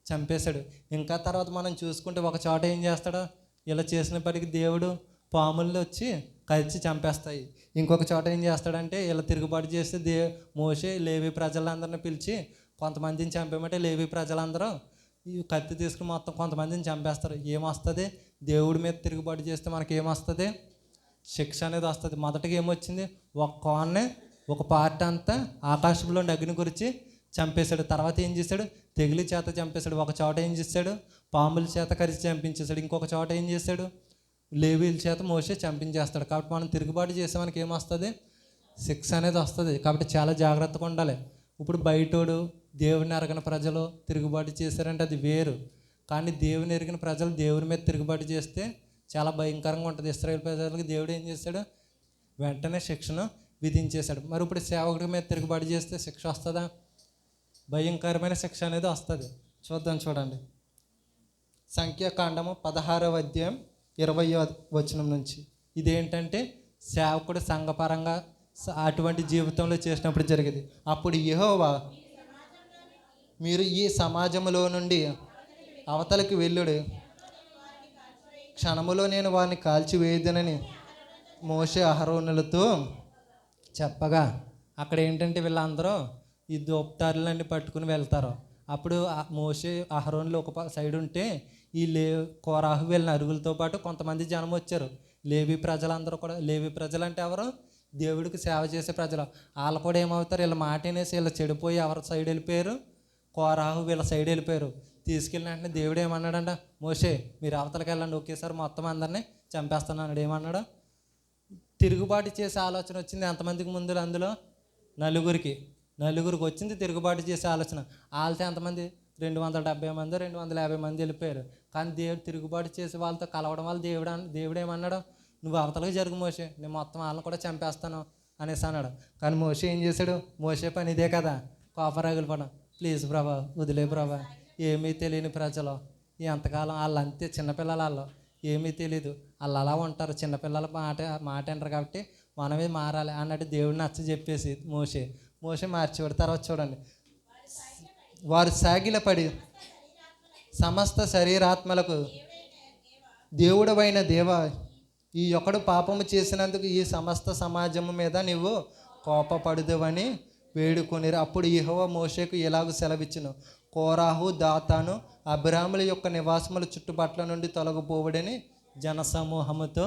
చంపేశాడు. ఇంకా తర్వాత మనం చూసుకుంటే ఒక చోట ఏం చేస్తాడో, ఇలా చేసిన పనికి దేవుడు పాములు వచ్చి కలిసి చంపేస్తాయి. ఇంకొక చోట ఏం చేస్తాడంటే, ఇలా తిరుగుబాటు చేస్తే మోషే లేవి ప్రజలందరిని పిలిచి కొంతమందిని చంపేమంటే లేవి ప్రజలందరూ ఈ కత్తి తీసుకుని మొత్తం కొంతమందిని చంపేస్తారు. ఏమొస్తుంది? దేవుడి మీద తిరుగుబాటు చేస్తే మనకి ఏమొస్తుంది? శిక్ష అనేది వస్తుంది. మొదటిగా ఏమొచ్చింది? ఒక కార్నే, ఒక పార్ట్ అంతా ఆకాశంలో అగ్ని గురించి చంపేశాడు. తర్వాత ఏం చేశాడు? తెగులు చేత చంపేశాడు. ఒక చోట ఏం చేశాడు? పాముల చేత కరిచి చంపించేశాడు. ఇంకొక చోట ఏం చేశాడు? లేవీల చేత మోసే చంపించేస్తాడు. కాబట్టి మనం తిరుగుబాటు చేసే మనకి ఏమొస్తుంది? శిక్ష అనేది వస్తుంది. కాబట్టి చాలా జాగ్రత్తగా ఉండాలి. ఇప్పుడు బయటోడు, దేవుని ఎరగని ప్రజలు తిరుగుబాటు చేశారంటే అది వేరు. కానీ దేవుని ఎరిగిన ప్రజలు దేవుని మీద తిరుగుబాటు చేస్తే చాలా భయంకరంగా ఉంటుంది. ఇశ్రాయేలు ప్రజలకు దేవుడు ఏం చేశాడు? వెంటనే శిక్షను విధించేశాడు. మరి ఇప్పుడు సేవకుడి మీద తిరుగుబాటు చేస్తే శిక్ష వస్తుందా? భయంకరమైన శిక్ష అనేది వస్తుంది. చూడండి, సంఖ్యాకాండము 16వ అధ్యాయం 20వ వచనం నుంచి. ఇదేంటంటే సేవకుడు సంఘపరంగా అటువంటి జీవితంలో చేసినప్పుడు జరిగేది. అప్పుడు యెహోవా, మీరు ఈ సమాజంలో నుండి అవతలకి వెళ్ళుడు, క్షణములో నేను వారిని కాల్చివేయదనని మోషే అహరోనులతో చెప్పగా, అక్కడ ఏంటంటే వీళ్ళందరూ ఈ దోపుతారులన్నీ పట్టుకుని వెళ్తారు. అప్పుడు మోషే అహరోనులు ఒక సైడ్ ఉంటే ఈ కోరాహు వెళ్ళిన అరుగులతో పాటు కొంతమంది జనం వచ్చారు. లేవి ప్రజలందరూ కూడా, లేవి ప్రజలు అంటే ఎవరు? దేవుడికి సేవ చేసే ప్రజలు. వాళ్ళు కూడా ఏమవుతారు? వీళ్ళ మాట అనేసి వీళ్ళు చెడిపోయి ఎవరి సైడ్ వెళ్ళిపోయారు? కోరాహు వీళ్ళ సైడ్ వెళ్ళిపోయారు. తీసుకెళ్ళిన వెంటనే దేవుడు ఏమన్నాడంట? మోషే మీరు అవతలకి వెళ్ళండి, ఒకేసారి మొత్తం అందరినీ చంపేస్తున్నాడు. ఏమన్నాడు? తిరుగుబాటు చేసే ఆలోచన వచ్చింది ఎంతమందికి ముందు? అందులో నలుగురికి వచ్చింది తిరుగుబాటు చేసే ఆలోచన. వాళ్ళతో ఎంతమంది? 270 మంది 250 మంది వెళ్ళిపోయారు. కానీ దేవుడు తిరుగుబాటు చేసి వాళ్ళతో కలవడం వల్ల దేవుడు ఏమన్నాడు? నువ్వు అవతలకి జరుగు మోషే, నేను మొత్తం వాళ్ళని కూడా చంపేస్తాను అనేసి అన్నాడు. కానీ మోషే ఏం చేశాడు? మోషే పని ఇదే కదా, కోపరాగులు. ప్లీజ్ ప్రభా వదిలే ప్రభా, ఏమీ తెలియని ప్రజలు, ఎంతకాలం వాళ్ళు అంతే, చిన్నపిల్లలు వాళ్ళు, ఏమీ తెలీదు, వాళ్ళు అలా ఉంటారు, చిన్నపిల్లల మాట అంటారు, కాబట్టి మనమే మారాలి అన్నట్టు దేవుడిని నచ్చ చెప్పేసి మోషే మార్చేవాడు. తర్వాత చూడండి, వారు సాగిలపడి సమస్త శరీరాత్మలకు దేవుడవైన దేవా, ఈ ఒకడు పాపము చేసినందుకు ఈ సమస్త సమాజము మీద నీవు కోపపడుదువని వేడుకొనిరు. అప్పుడు యెహోవా మోషేకు ఇలాగ సెలవిచ్చును, కోరాహు, దాతాను, అబ్రాముల యొక్క నివాసముల చుట్టుపట్ల నుండి తొలగిపోవడని జనసమూహముతో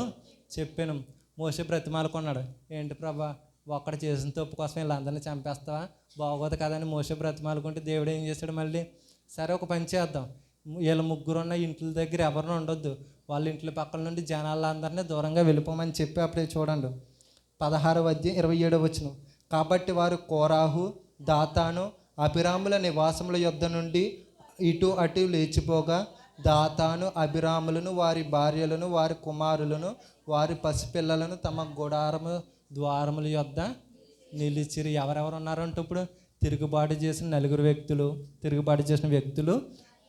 చెప్పాను. మోషే బ్రతిమాలుకున్నాడు. ఏంటి ప్రభా, ఒక్కడ చేసిన తప్పు కోసం వీళ్ళందరినీ చంపేస్తావా? బాగోదు కదని మోషే బ్రతిమాలుకుంటే దేవుడు ఏం చేశాడు? మళ్ళీ సరే ఒక పని చేద్దాం, వీళ్ళ ముగ్గురున్న ఇంట్ల దగ్గర ఎవరిని ఉండొద్దు, వాళ్ళ ఇంట్ల పక్కల నుండి జనాలందరినీ దూరంగా వెళ్ళిపోమని చెప్పి అప్పుడే చూడండి 16వ అధ్యాయం 27వ వచనం. కాబట్టి వారు కోరాహు, దాతాను, అబిరాముల నివాసముల యొద్ద నుండి ఇటు అటు లేచిపోగా, దాతాను అబిరాములను, వారి భార్యలను, వారి కుమారులను, వారి పసిపిల్లలను తమ గుడారము ద్వారముల యొద్ద నిలిచిరి. ఎవరెవరు ఉన్నారంటే ఇప్పుడు తిరుగుబాటు చేసిన తిరుగుబాటు చేసిన వ్యక్తులు,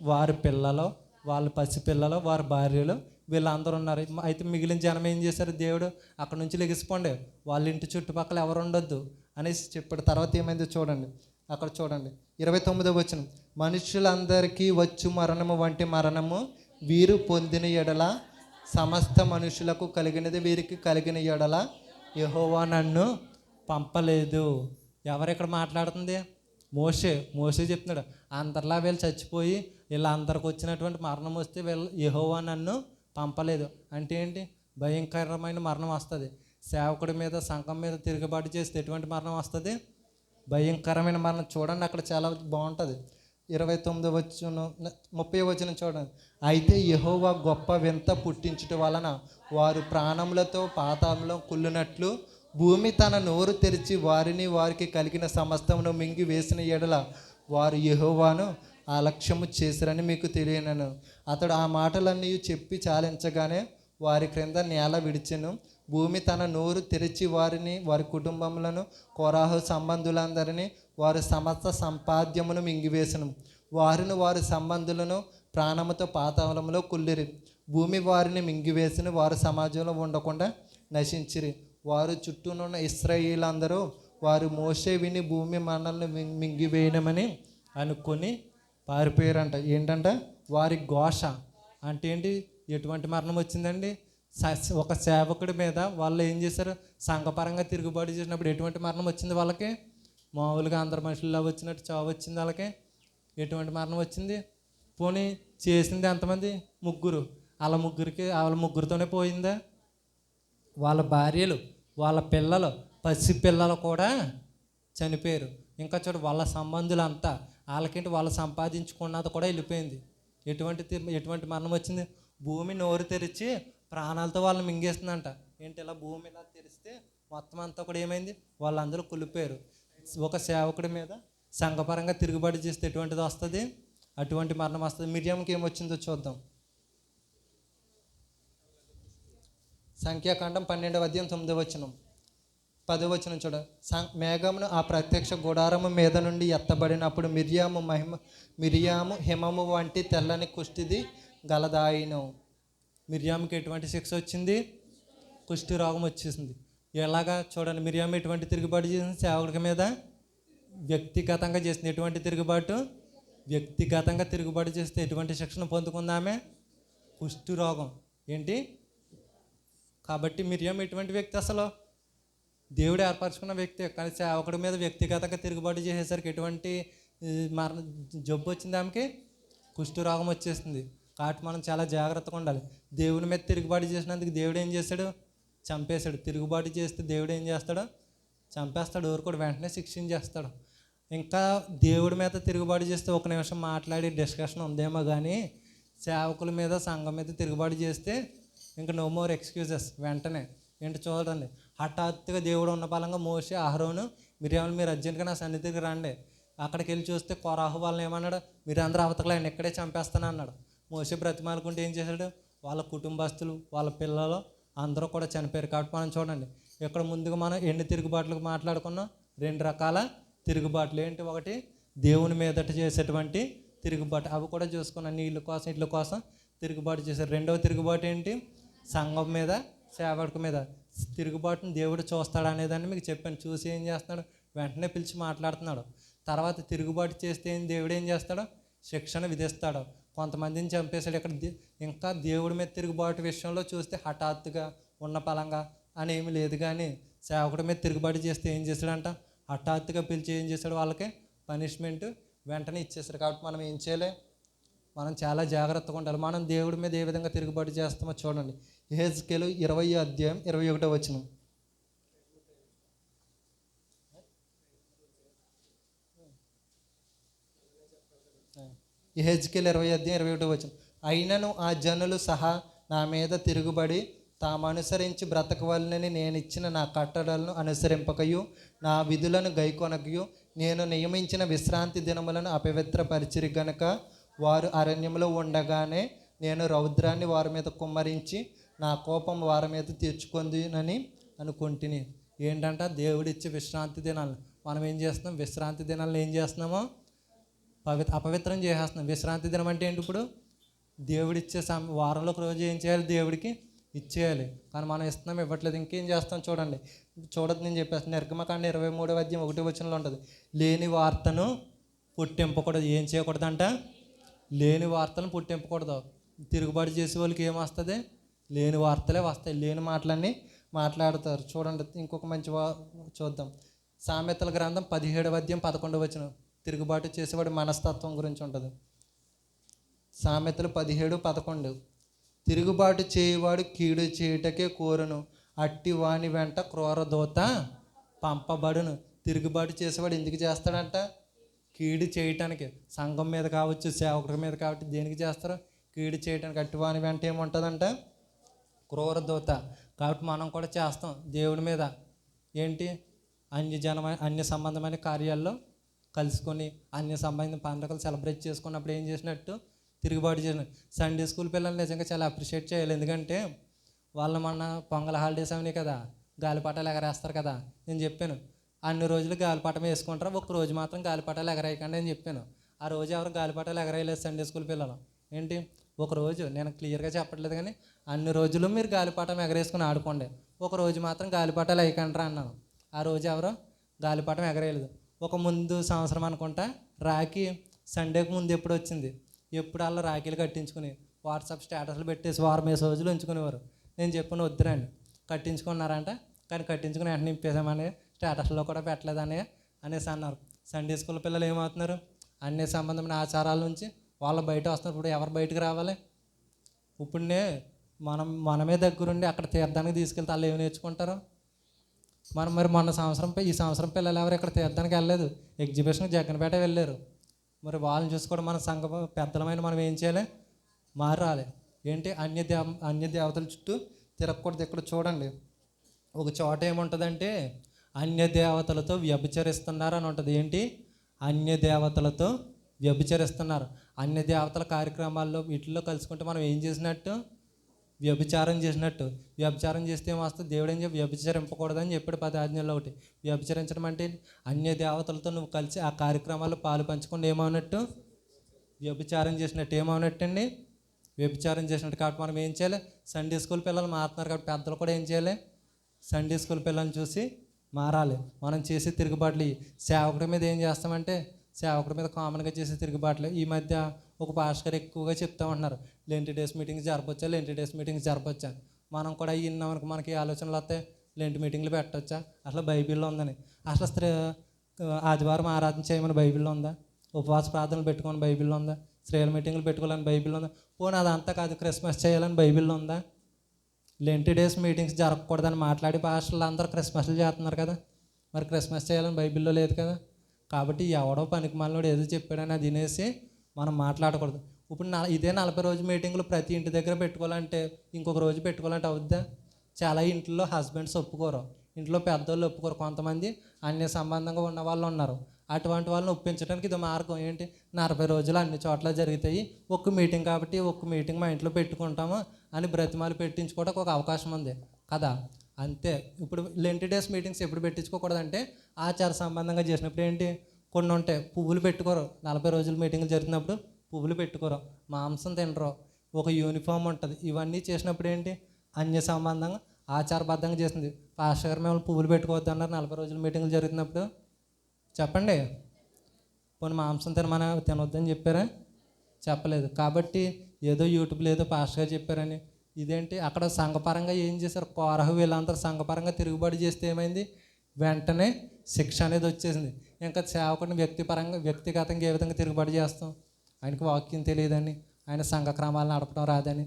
వారి పిల్లలు, వాళ్ళ పసిపిల్లలు, వారి భార్యలు, వీళ్ళందరూ ఉన్నారు. అయితే మిగిలిన జనం ఏం చేశారు? దేవుడు అక్కడ నుంచి లెగిసిపోండి, వాళ్ళ ఇంటి చుట్టుపక్కల ఎవరు ఉండొద్దు అనేసి చెప్పాడు. తర్వాత ఏమైందో చూడండి, అక్కడ చూడండి 29వ వచనం. మనుషులందరికీ వచ్చు మరణము వంటి మరణము వీరు పొందిన ఎడల సమస్త మనుషులకు కలిగినది వీరికి కలిగిన ఎడల యెహోవా నన్ను పంపలేదు. ఎవరెక్కడ మాట్లాడుతుంది? మోషే చెప్తున్నాడు, అందరిలా వీళ్ళు చచ్చిపోయి వీళ్ళందరికి వచ్చినటువంటి మరణం వస్తే వీళ్ళు యెహోవా నన్ను పంపలేదు అంటే ఏంటి? భయంకరమైన మరణం వస్తుంది. సేవకుడి మీద, సంఘం మీద తిరుగుబాటు చేస్తే ఎటువంటి మరణం వస్తుంది? భయంకరమైన మరణం. చూడండి, అక్కడ చాలా బాగుంటుంది. 29 వచనం, 30 వచనం చూడండి. అయితే యెహోవా గొప్ప వింత పుట్టించుట వలన వారు ప్రాణములతో పాతాళంలో కుళ్ళినట్లు భూమి తన నోరు తెరిచి వారిని వారికి కలిగిన సమస్తమును మింగి వేసిన ఎడల వారు యెహోవాను అలక్ష్యము చేసిరని మీకు తెలియనను. అతడు ఆ మాటలన్నీ చెప్పి చాలించగానే వారి క్రింద నేల విడిచెను. భూమి తన నోరు తెరిచి వారిని, వారి కుటుంబములను, కోరాహు సంబంధులందరినీ, వారి సమస్త సంపాద్యమును మింగివేసను. వారిని, వారి సంబంధులను ప్రాణముతో పాతాళంలో కుళ్ళిరి. భూమి వారిని మింగివేసిన వారు సమాజంలో ఉండకుండా నశించిరి. వారు చుట్టూనున్న ఇశ్రాయేలందరూ వారు మోషే విని భూమి మనల్ని మింగివేయనమని అనుకొని పారిపోయారంట. ఏంటంట? వారి ఘోష అంటే ఏంటి? ఎటువంటి మరణం వచ్చిందండి? ఒక సేవకుడి మీద వాళ్ళు ఏం చేశారు? సంఘపరంగా తిరుగుబాటు చేసినప్పుడు ఎటువంటి మరణం వచ్చింది వాళ్ళకి? మామూలుగా అందరు మనుషుల్లో వచ్చినట్టు చావు వచ్చింది వాళ్ళకి. ఎటువంటి మరణం వచ్చింది? పోనీ చేసింది ఎంతమంది? 3. వాళ్ళ ముగ్గురితోనే పోయిందా? వాళ్ళ భార్యలు, వాళ్ళ పిల్లలు, పసిపిల్లలు కూడా చనిపోయారు. ఇంకా చూడ, వాళ్ళ సంబంధులంతా, వాళ్ళకేంటి, వాళ్ళు సంపాదించుకున్నది కూడా వెళ్ళిపోయింది. ఎటువంటి మరణం వచ్చింది? భూమి నోరు తెరిచి ప్రాణాలతో వాళ్ళని మింగేస్తుందంట. ఏంటి? ఇలా భూమి ఇలా తెరిస్తే మొత్తం అంతా కూడా ఏమైంది? వాళ్ళందరూ కుళ్ళిపోయారు. ఒక సేవకుడి మీద సంఘపరంగా తిరుగుబాటు చేస్తే ఎటువంటిది వస్తుంది? అటువంటి మరణం వస్తుంది. మిర్యాముకి ఏమొచ్చిందో చూద్దాం. సంఖ్యాకాండం 12వ అధ్యాయం 9వ వచనం, 10వ వచనం చూడ. మేఘమును ఆ ప్రత్యక్ష గుడారము మీద నుండి ఎత్తబడినప్పుడు మిరియాము హిమము వంటి తెల్లని కుష్టిది గలదాయిను. మిర్యాముకి ఎటువంటి శిక్ష వచ్చింది? కుష్టి రోగం వచ్చేసింది. ఎలాగా చూడండి, మిర్యాము ఎటువంటి తిరుగుబాటు చేసింది? సేవకుడి మీద వ్యక్తిగతంగా చేసింది. ఎటువంటి తిరుగుబాటు? వ్యక్తిగతంగా తిరుగుబాటు చేస్తే ఎటువంటి శిక్షణ పొందుకుందామే? కుష్టి రోగం. ఏంటి? కాబట్టి మిర్యాము ఎటువంటి వ్యక్తి? అసలు దేవుడు ఏర్పరచుకున్న వ్యక్తి. కానీ సేవకుడి మీద వ్యక్తిగతంగా తిరుగుబాటు చేసేసరికి ఎటువంటి జబ్బు వచ్చింది ఆమెకి? కుష్టి రోగం వచ్చేసింది. కాబట్టి మనం చాలా జాగ్రత్తగా ఉండాలి. దేవుని మీద తిరుగుబాటు చేసినందుకు దేవుడు ఏం చేశాడు? చంపేశాడు. తిరుగుబాటు చేస్తే దేవుడు ఏం చేస్తాడు? చంపేస్తాడు. ఊరుకోడు, వెంటనే శిక్షించేస్తాడు. ఇంకా దేవుడి మీద తిరుగుబాటు చేస్తే ఒక నిమిషం మాట్లాడి డిస్కషన్ ఉందేమో, కానీ సేవకుల మీద, సంఘం మీద తిరుగుబాటు చేస్తే ఇంకా నో మోర్ ఎక్స్క్యూజెస్. వెంటనే ఏంటి చూడండి, హఠాత్తుగా దేవుడు ఉన్న బలంగా మోషే, అహరోను, మిర్యాములు మీరు అర్జెంట్గా నా సన్నిధికి రండి. అక్కడికి వెళ్ళి చూస్తే కోరాహు వాళ్ళని ఏమన్నాడు? మీరు అందరూ అవతకలేండి, ఇక్కడే చంపేస్తాను అన్నాడు. మోషే బ్రతిమాలుకుంటే ఏం చేశాడు? వాళ్ళ కుటుంబస్తులు, వాళ్ళ పిల్లలు అందరూ కూడా చనిపోయారు. కాబట్టి మనం చూడండి, ఇక్కడ ముందుగా మనం ఎన్ని తిరుగుబాట్లకు మాట్లాడుకున్నాం? 2 రకాల తిరుగుబాట్లు. ఏంటి? ఒకటి దేవుని మీదట చేసేటువంటి తిరుగుబాటు, అవి కూడా చూసుకున్నాం. నీళ్ళ కోసం, ఇళ్ళ కోసం తిరుగుబాటు చేశారు. రెండవ తిరుగుబాటు ఏంటి? సంఘం మీద, సేవకుడి మీద తిరుగుబాటుని దేవుడు చూస్తాడు అనేదాన్ని మీకు చెప్పాను. చూసి ఏం చేస్తున్నాడు? వెంటనే పిలిచి మాట్లాడుతున్నాడు. తర్వాత తిరుగుబాటు చేస్తే దేవుడు ఏం చేస్తాడు? శిక్షణ విధిస్తాడు. కొంతమందిని చంపేశాడు. ఇక్కడ ఇంకా దేవుడి మీద తిరుగుబాటు విషయంలో చూస్తే హఠాత్తుగా ఉన్న పలంగా అని ఏమి లేదు. కానీ సేవకుడి మీద తిరుగుబాటు చేస్తే ఏం చేశాడంట? హఠాత్తుగా పిలిచి ఏం చేశాడు? వాళ్ళకి పనిష్మెంట్ వెంటనే ఇచ్చేశారు. కాబట్టి మనం ఏం చేయలే? మనం చాలా జాగ్రత్తగా ఉండాలి. మనం దేవుడి మీద ఏ విధంగా తిరుగుబాటు చేస్తామో చూడండి. యెహెజ్కేలు 20వ అధ్యాయం 21వ వచనం. యెహెజ్కేలు 20వ అధ్యాయం 21వ వచనం. అయినను ఆ జనులు సహా నా మీద తిరుగుబడి తాము అనుసరించి బ్రతకవలనని నేను ఇచ్చిన నా కట్టడలను అనుసరింపకయు, నా విధులను గైకొనకయు, నేను నియమించిన విశ్రాంతి దినములను అపవిత్రపరిచిరి గనుక వారు అరణ్యంలో ఉండగానే నేను రౌద్రాన్ని వారి మీద కుమ్మరించి నా కోపం వారి మీద తీర్చుకుందినని అనుకుంటుని. ఏంటంట? దేవుడిచ్చే విశ్రాంతి దినాలు మనం ఏం చేస్తున్నాం? విశ్రాంతి దినాలను ఏం చేస్తున్నామో అపవిత్రం చేసేస్తున్నాం. విశ్రాంతి దినం అంటే ఏంటి? ఇప్పుడు దేవుడిచ్చే వారంలో ఒక రోజు ఏం చేయాలి? దేవుడికి ఇచ్చేయాలి. కానీ మనం ఇస్తున్నాం, ఇవ్వట్లేదు. ఇంకేం చేస్తాం చూడండి. చూడదు, నేను చెప్పేస్తాను. నిర్గమకాండం 23వ అధ్యాయం 1వ వచనంలో ఉంటుంది, లేని వార్తను పుట్టింపకూడదు. ఏం చేయకూడదంట? లేని వార్తలను పుట్టింపకూడదు. తిరుగుబాటు చేసే వాళ్ళకి ఏమొస్తుంది? లేని వార్తలే వస్తాయి, లేని మాటలన్నీ మాట్లాడతారు. చూడండి ఇంకొక మంచి చూద్దాం. సామెతల గ్రంథం 17వ అధ్యాయం 11వ వచనం. తిరుగుబాటు చేసేవాడి మనస్తత్వం గురించి ఉంటుంది. సామెతలు 17:11. తిరుగుబాటు చేయవాడు కీడు చేయుటకే కోరును, అట్టి వాని వెంట క్రూరదూత పంపబడును. తిరుగుబాటు చేసేవాడు ఎందుకు చేస్తాడంట? కీడు చేయటానికి. సంఘం మీద కావచ్చు, సేవకుడి మీద కావచ్చు, దేనికి చేస్తారో? కీడు చేయటానికి. అట్టి వాని వెంట ఏముంటుందంట? క్రూరదూత. కాబట్టి మనం కూడా చేస్తాం దేవుడి మీద. ఏంటి? అన్య సంబంధమైన కార్యాల్లో కలుసుకొని అన్య సంబంధించిన పండుగలు సెలబ్రేట్ చేసుకున్నప్పుడు ఏం చేసినట్టు? తిరుగుబాటు చేసిన. సండే స్కూల్ పిల్లల్ని నిజంగా చాలా అప్రిషియేట్ చేయాలి. ఎందుకంటే వాళ్ళు మొన్న పొంగల్ హాలిడేస్ అవని కదా, గాలిపటాలు ఎగరేస్తారు కదా. నేను చెప్పాను అన్ని రోజులు గాలిపటం వేసుకుంటారు, ఒక రోజు మాత్రం గాలిపటాలు ఎగరేయకండి అని చెప్పాను. ఆ రోజు ఎవరు గాలిపటాలు ఎగరేయలేదు సండే స్కూల్ పిల్లలు. ఏంటి? ఒక రోజు, నేను క్లియర్గా చెప్పట్లేదు కానీ అన్ని రోజులు మీరు గాలిపటం ఎగరేసుకుని ఆడుకోండి, ఒక రోజు మాత్రం గాలిపటాలు వేయకండి అన్నాను. ఆ రోజు ఎవరు గాలిపటం ఎగరేయలేదు. ఒక ముందు సంవత్సరం అనుకుంటా రాఖీ సండేకి ముందు ఎప్పుడు వచ్చింది, ఎప్పుడు అలా రాఖీలు కట్టించుకుని వాట్సాప్ స్టేటస్లు పెట్టేసి వారం రోజులు ఉంచుకునేవారు. నేను చెప్పిన వద్దురండి, కట్టించుకున్నారంట. కానీ కట్టించుకుని వెంటనే నింపేసామని స్టేటస్లో కూడా పెట్టలేదని అనేసి అన్నారు. సండే స్కూల్ పిల్లలు ఏమవుతున్నారు? అన్ని సంబంధమైన ఆచారాల నుంచి వాళ్ళు బయట వస్తున్నారు. ఇప్పుడు ఎవరు బయటకు రావాలి? ఇప్పుడునే మనమే దగ్గరుండి అక్కడ తీర్థానికి తీసుకెళ్తే వాళ్ళు ఏమి నేర్చుకుంటారు? మరి ఈ సంవత్సరం పిల్లలు ఎవరు ఇక్కడ తీర్థానికి వెళ్ళలేదు, ఎగ్జిబిషన్ జగన్పేట వెళ్ళారు. మరి వాళ్ళని చూసుకోవడం మన సంఘ పెద్దలమైన మనం ఏం చేయాలి? మారాలి. ఏంటి? అన్య దేవతల చుట్టూ తిరగకూడదు. ఇక్కడ చూడండి, ఒక చోట ఏముంటుందంటే అన్య దేవతలతో వ్యభిచరిస్తున్నారు అని ఉంటుంది. ఏంటి? అన్య దేవతలతో వ్యభిచరిస్తున్నారు. అన్య దేవతల కార్యక్రమాల్లో వీటిల్లో కలుసుకుంటే మనం ఏం చేసినట్టు? వ్యభిచారం చేసినట్టు. వ్యభిచారం చేస్తే ఏమొస్తుంది? దేవుడు ఏం చెప్పి వ్యభిచరింపకూడదని చెప్పాడు 10 ఆజ్ఞల్లో ఒకటి. వ్యభిచరించడం అంటే అన్య దేవతలతో నువ్వు కలిసి ఆ కార్యక్రమాల్లో పాలు పంచకుండా ఏమవునట్టు? వ్యభిచారం చేసినట్టు. ఏమవునట్టండి? వ్యభిచారం చేసినట్టు. కాబట్టి మనం ఏం చేయాలి? సండే స్కూల్ పిల్లలు మారుతున్నారు కాబట్టి పెద్దలు కూడా ఏం చేయాలి? సండే స్కూల్ పిల్లల్ని చూసి మారాలి. మనం చేసే తిరుగుబాట్లు. సేవకుడి మీద ఏం చేస్తామంటే, సేవకుడి మీద కామన్గా చేసే తిరుగుబాట్లు. ఈ మధ్య ఒక పాస్టర్ ఎక్కువగా చెప్తా ఉంటున్నారు, లెంట్ డేస్ మీటింగ్స్ జరపచ్చా. మనం కూడా విన్నామనుకో మనకి ఆలోచనలు వస్తాయి, లెంట్ మీటింగ్లు పెట్టవచ్చా? అసలు బైబిల్లో ఉందని. అసలు ఆదివారం ఆరాధన చేయమని బైబిల్లో ఉందా? ఉపవాస ప్రార్థనలు పెట్టుకోమని బైబిల్లో ఉందా? స్త్రీల మీటింగ్లు పెట్టుకోవాలని బైబిల్లో ఉందా? పోనీ అదంతా కాదు, క్రిస్మస్ చేయాలని బైబిల్లో ఉందా? లెంట్ డేస్ మీటింగ్స్ జరగకూడదని మాట్లాడి పాస్టర్లు అందరూ క్రిస్మస్లు చేస్తున్నారు కదా. మరి క్రిస్మస్ చేయాలని బైబిల్లో లేదు కదా. కాబట్టి ఎవడో పనికి మాలినోడు ఏదో చెప్పాడని అది వినేసి మనం మాట్లాడకూడదు. ఇప్పుడు ఇదే 40 రోజు మీటింగులు ప్రతి ఇంటి దగ్గర పెట్టుకోవాలంటే, ఇంకొక రోజు పెట్టుకోవాలంటే అవుద్దా? చాలా ఇంట్లో హస్బెండ్స్ ఒప్పుకోరు, ఇంట్లో పెద్దోళ్ళు ఒప్పుకోరు. కొంతమంది అన్య సంబంధంగా ఉన్న వాళ్ళు ఉన్నారు. అటువంటి వాళ్ళని ఒప్పించడానికి ఇది మార్గం. ఏంటి? 40 రోజులు అన్ని చోట్ల జరుగుతాయి, ఒక్క మీటింగ్ కాబట్టి ఒక్క మీటింగ్ మా ఇంట్లో పెట్టుకుంటాము అని బ్రతిమాలు పెట్టించుకోవడానికి ఒక అవకాశం ఉంది కదా. అంతే. ఇప్పుడు లెంట్ డేస్ మీటింగ్స్ ఎప్పుడు పెట్టించుకోకూడదంటే ఆచార సంబంధంగా చేసినప్పుడు. ఏంటి? కొన్ని ఉంటాయి, పువ్వులు పెట్టుకోరు. 40 రోజులు మీటింగ్లు జరుగుతున్నప్పుడు పువ్వులు పెట్టుకోరు, మాంసం తినరు, ఒక యూనిఫామ్ ఉంటుంది. ఇవన్నీ చేసినప్పుడు ఏంటి? అన్య సంబంధంగా ఆచారబద్ధంగా చేసింది. పాస్టర్ గారు మేము పువ్వులు పెట్టుకోవద్దు అన్నారు 40 రోజులు మీటింగ్లు జరుగుతున్నప్పుడు. చెప్పండి. పోనీ మాంసం తినొద్దని చెప్పారా? చెప్పలేదు. కాబట్టి ఏదో యూట్యూబ్లో ఏదో పాస్టర్ గారు చెప్పారని ఇదేంటి? అక్కడ సంఘపరంగా ఏం చేశారు? కోరహు వీళ్ళందరూ సంఘపరంగా తిరుగుబాటు చేస్తే ఏమైంది? వెంటనే శిక్ష అనేది వచ్చేసింది. ఇంకా సేవకుడిని వ్యక్తిగతంగా ఏ విధంగా తిరుగుబాటు చేస్తాం? ఆయనకి వాక్యం తెలియదని, ఆయన సంఘ క్రమాలు నడపడం రాదని,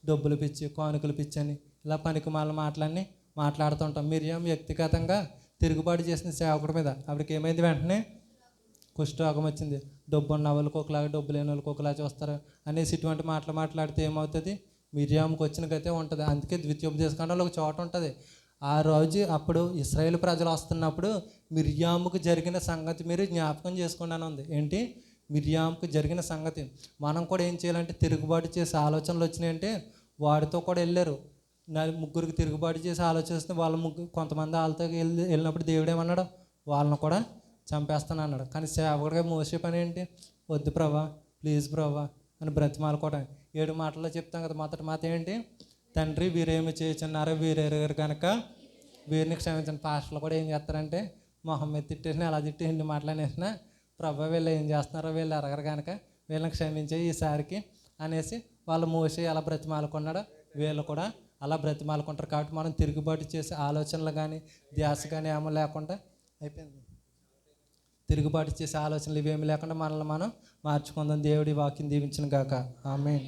డబ్బులు పిచ్చి, కానుకలు పిచ్చి అని ఇలా పనికి మాల మాటలన్నీ మాట్లాడుతుంటాం. మిరియాం వ్యక్తిగతంగా తిరుగుబాటు చేసిన సేవకుడి మీద. అప్పటికి ఏమైంది? వెంటనే కుష్ఠరోగం వచ్చింది. డబ్బు ఉన్న వాళ్ళకి ఒకలాగా, డబ్బు లేని వాళ్ళకి ఒకలా చూస్తారు అనేసి ఇటువంటి మాటలు మాట్లాడితే ఏమవుతుంది? మిరియాముకి వచ్చిన గతే ఉంటుంది. అందుకే ద్వితీయోపదేశకాండంలో ఒక చోట ఉంటుంది. ఆ రోజు అప్పుడు ఇశ్రాయేలు ప్రజలు వస్తున్నప్పుడు మిరియాముకు జరిగిన సంగతి మీరు జ్ఞాపకం చేసుకోండి అని ఉంది. ఏంటి? మిరియాముకు జరిగిన సంగతి. మనం కూడా ఏం చేయాలంటే, తిరుగుబాటు చేసే ఆలోచనలు వచ్చినాయంటే వాడితో కూడా వెళ్ళారు. ముగ్గురికి తిరుగుబాటు చేసి ఆలోచిస్తే కొంతమంది వాళ్ళతో వెళ్ళినప్పుడు దేవుడు ఏమన్నాడు? వాళ్ళని కూడా చంపేస్తాను అన్నాడు. కానీ సేవకుడిగా మోసే పని ఏంటి? వద్దు ప్రభా, ప్లీజ్ ప్రభా అని బ్రతిమాలుకోవడం. 7 మాటల్లో చెప్తాం కదా. మొదటి మాట ఏంటి? తండ్రి వీరేమి చేయుచున్నారో వీరెరుగరు కనుక వీరిని క్షమించండి. పాస్టర్లు కూడా ఏం చేస్తారంటే మొహం మీద తిట్టేసిన, అలా తిట్టి ఎన్ని మాటలు అనేసిన, ప్రభా వీళ్ళు ఏం చేస్తున్నారో వీళ్ళు ఎరగరు కనుక వీళ్ళని క్షమించే ఈసారికి అనేసి వాళ్ళు మోసి ఎలా బ్రతిమాలుకున్నాడో వీళ్ళు కూడా అలా బ్రతిమాలుకుంటారు. కాబట్టి మనం తిరుగుబాటు చేసే ఆలోచనలు కానీ ధ్యాస కానీ ఏమో లేకుండా అయిపోయింది. తిరుగుబాటు చేసే ఆలోచనలు ఇవేమి లేకుండా మనల్ని మనం మార్చుకుందాం. దేవుడి వాక్యం దీవించును గాక. ఆమేన్.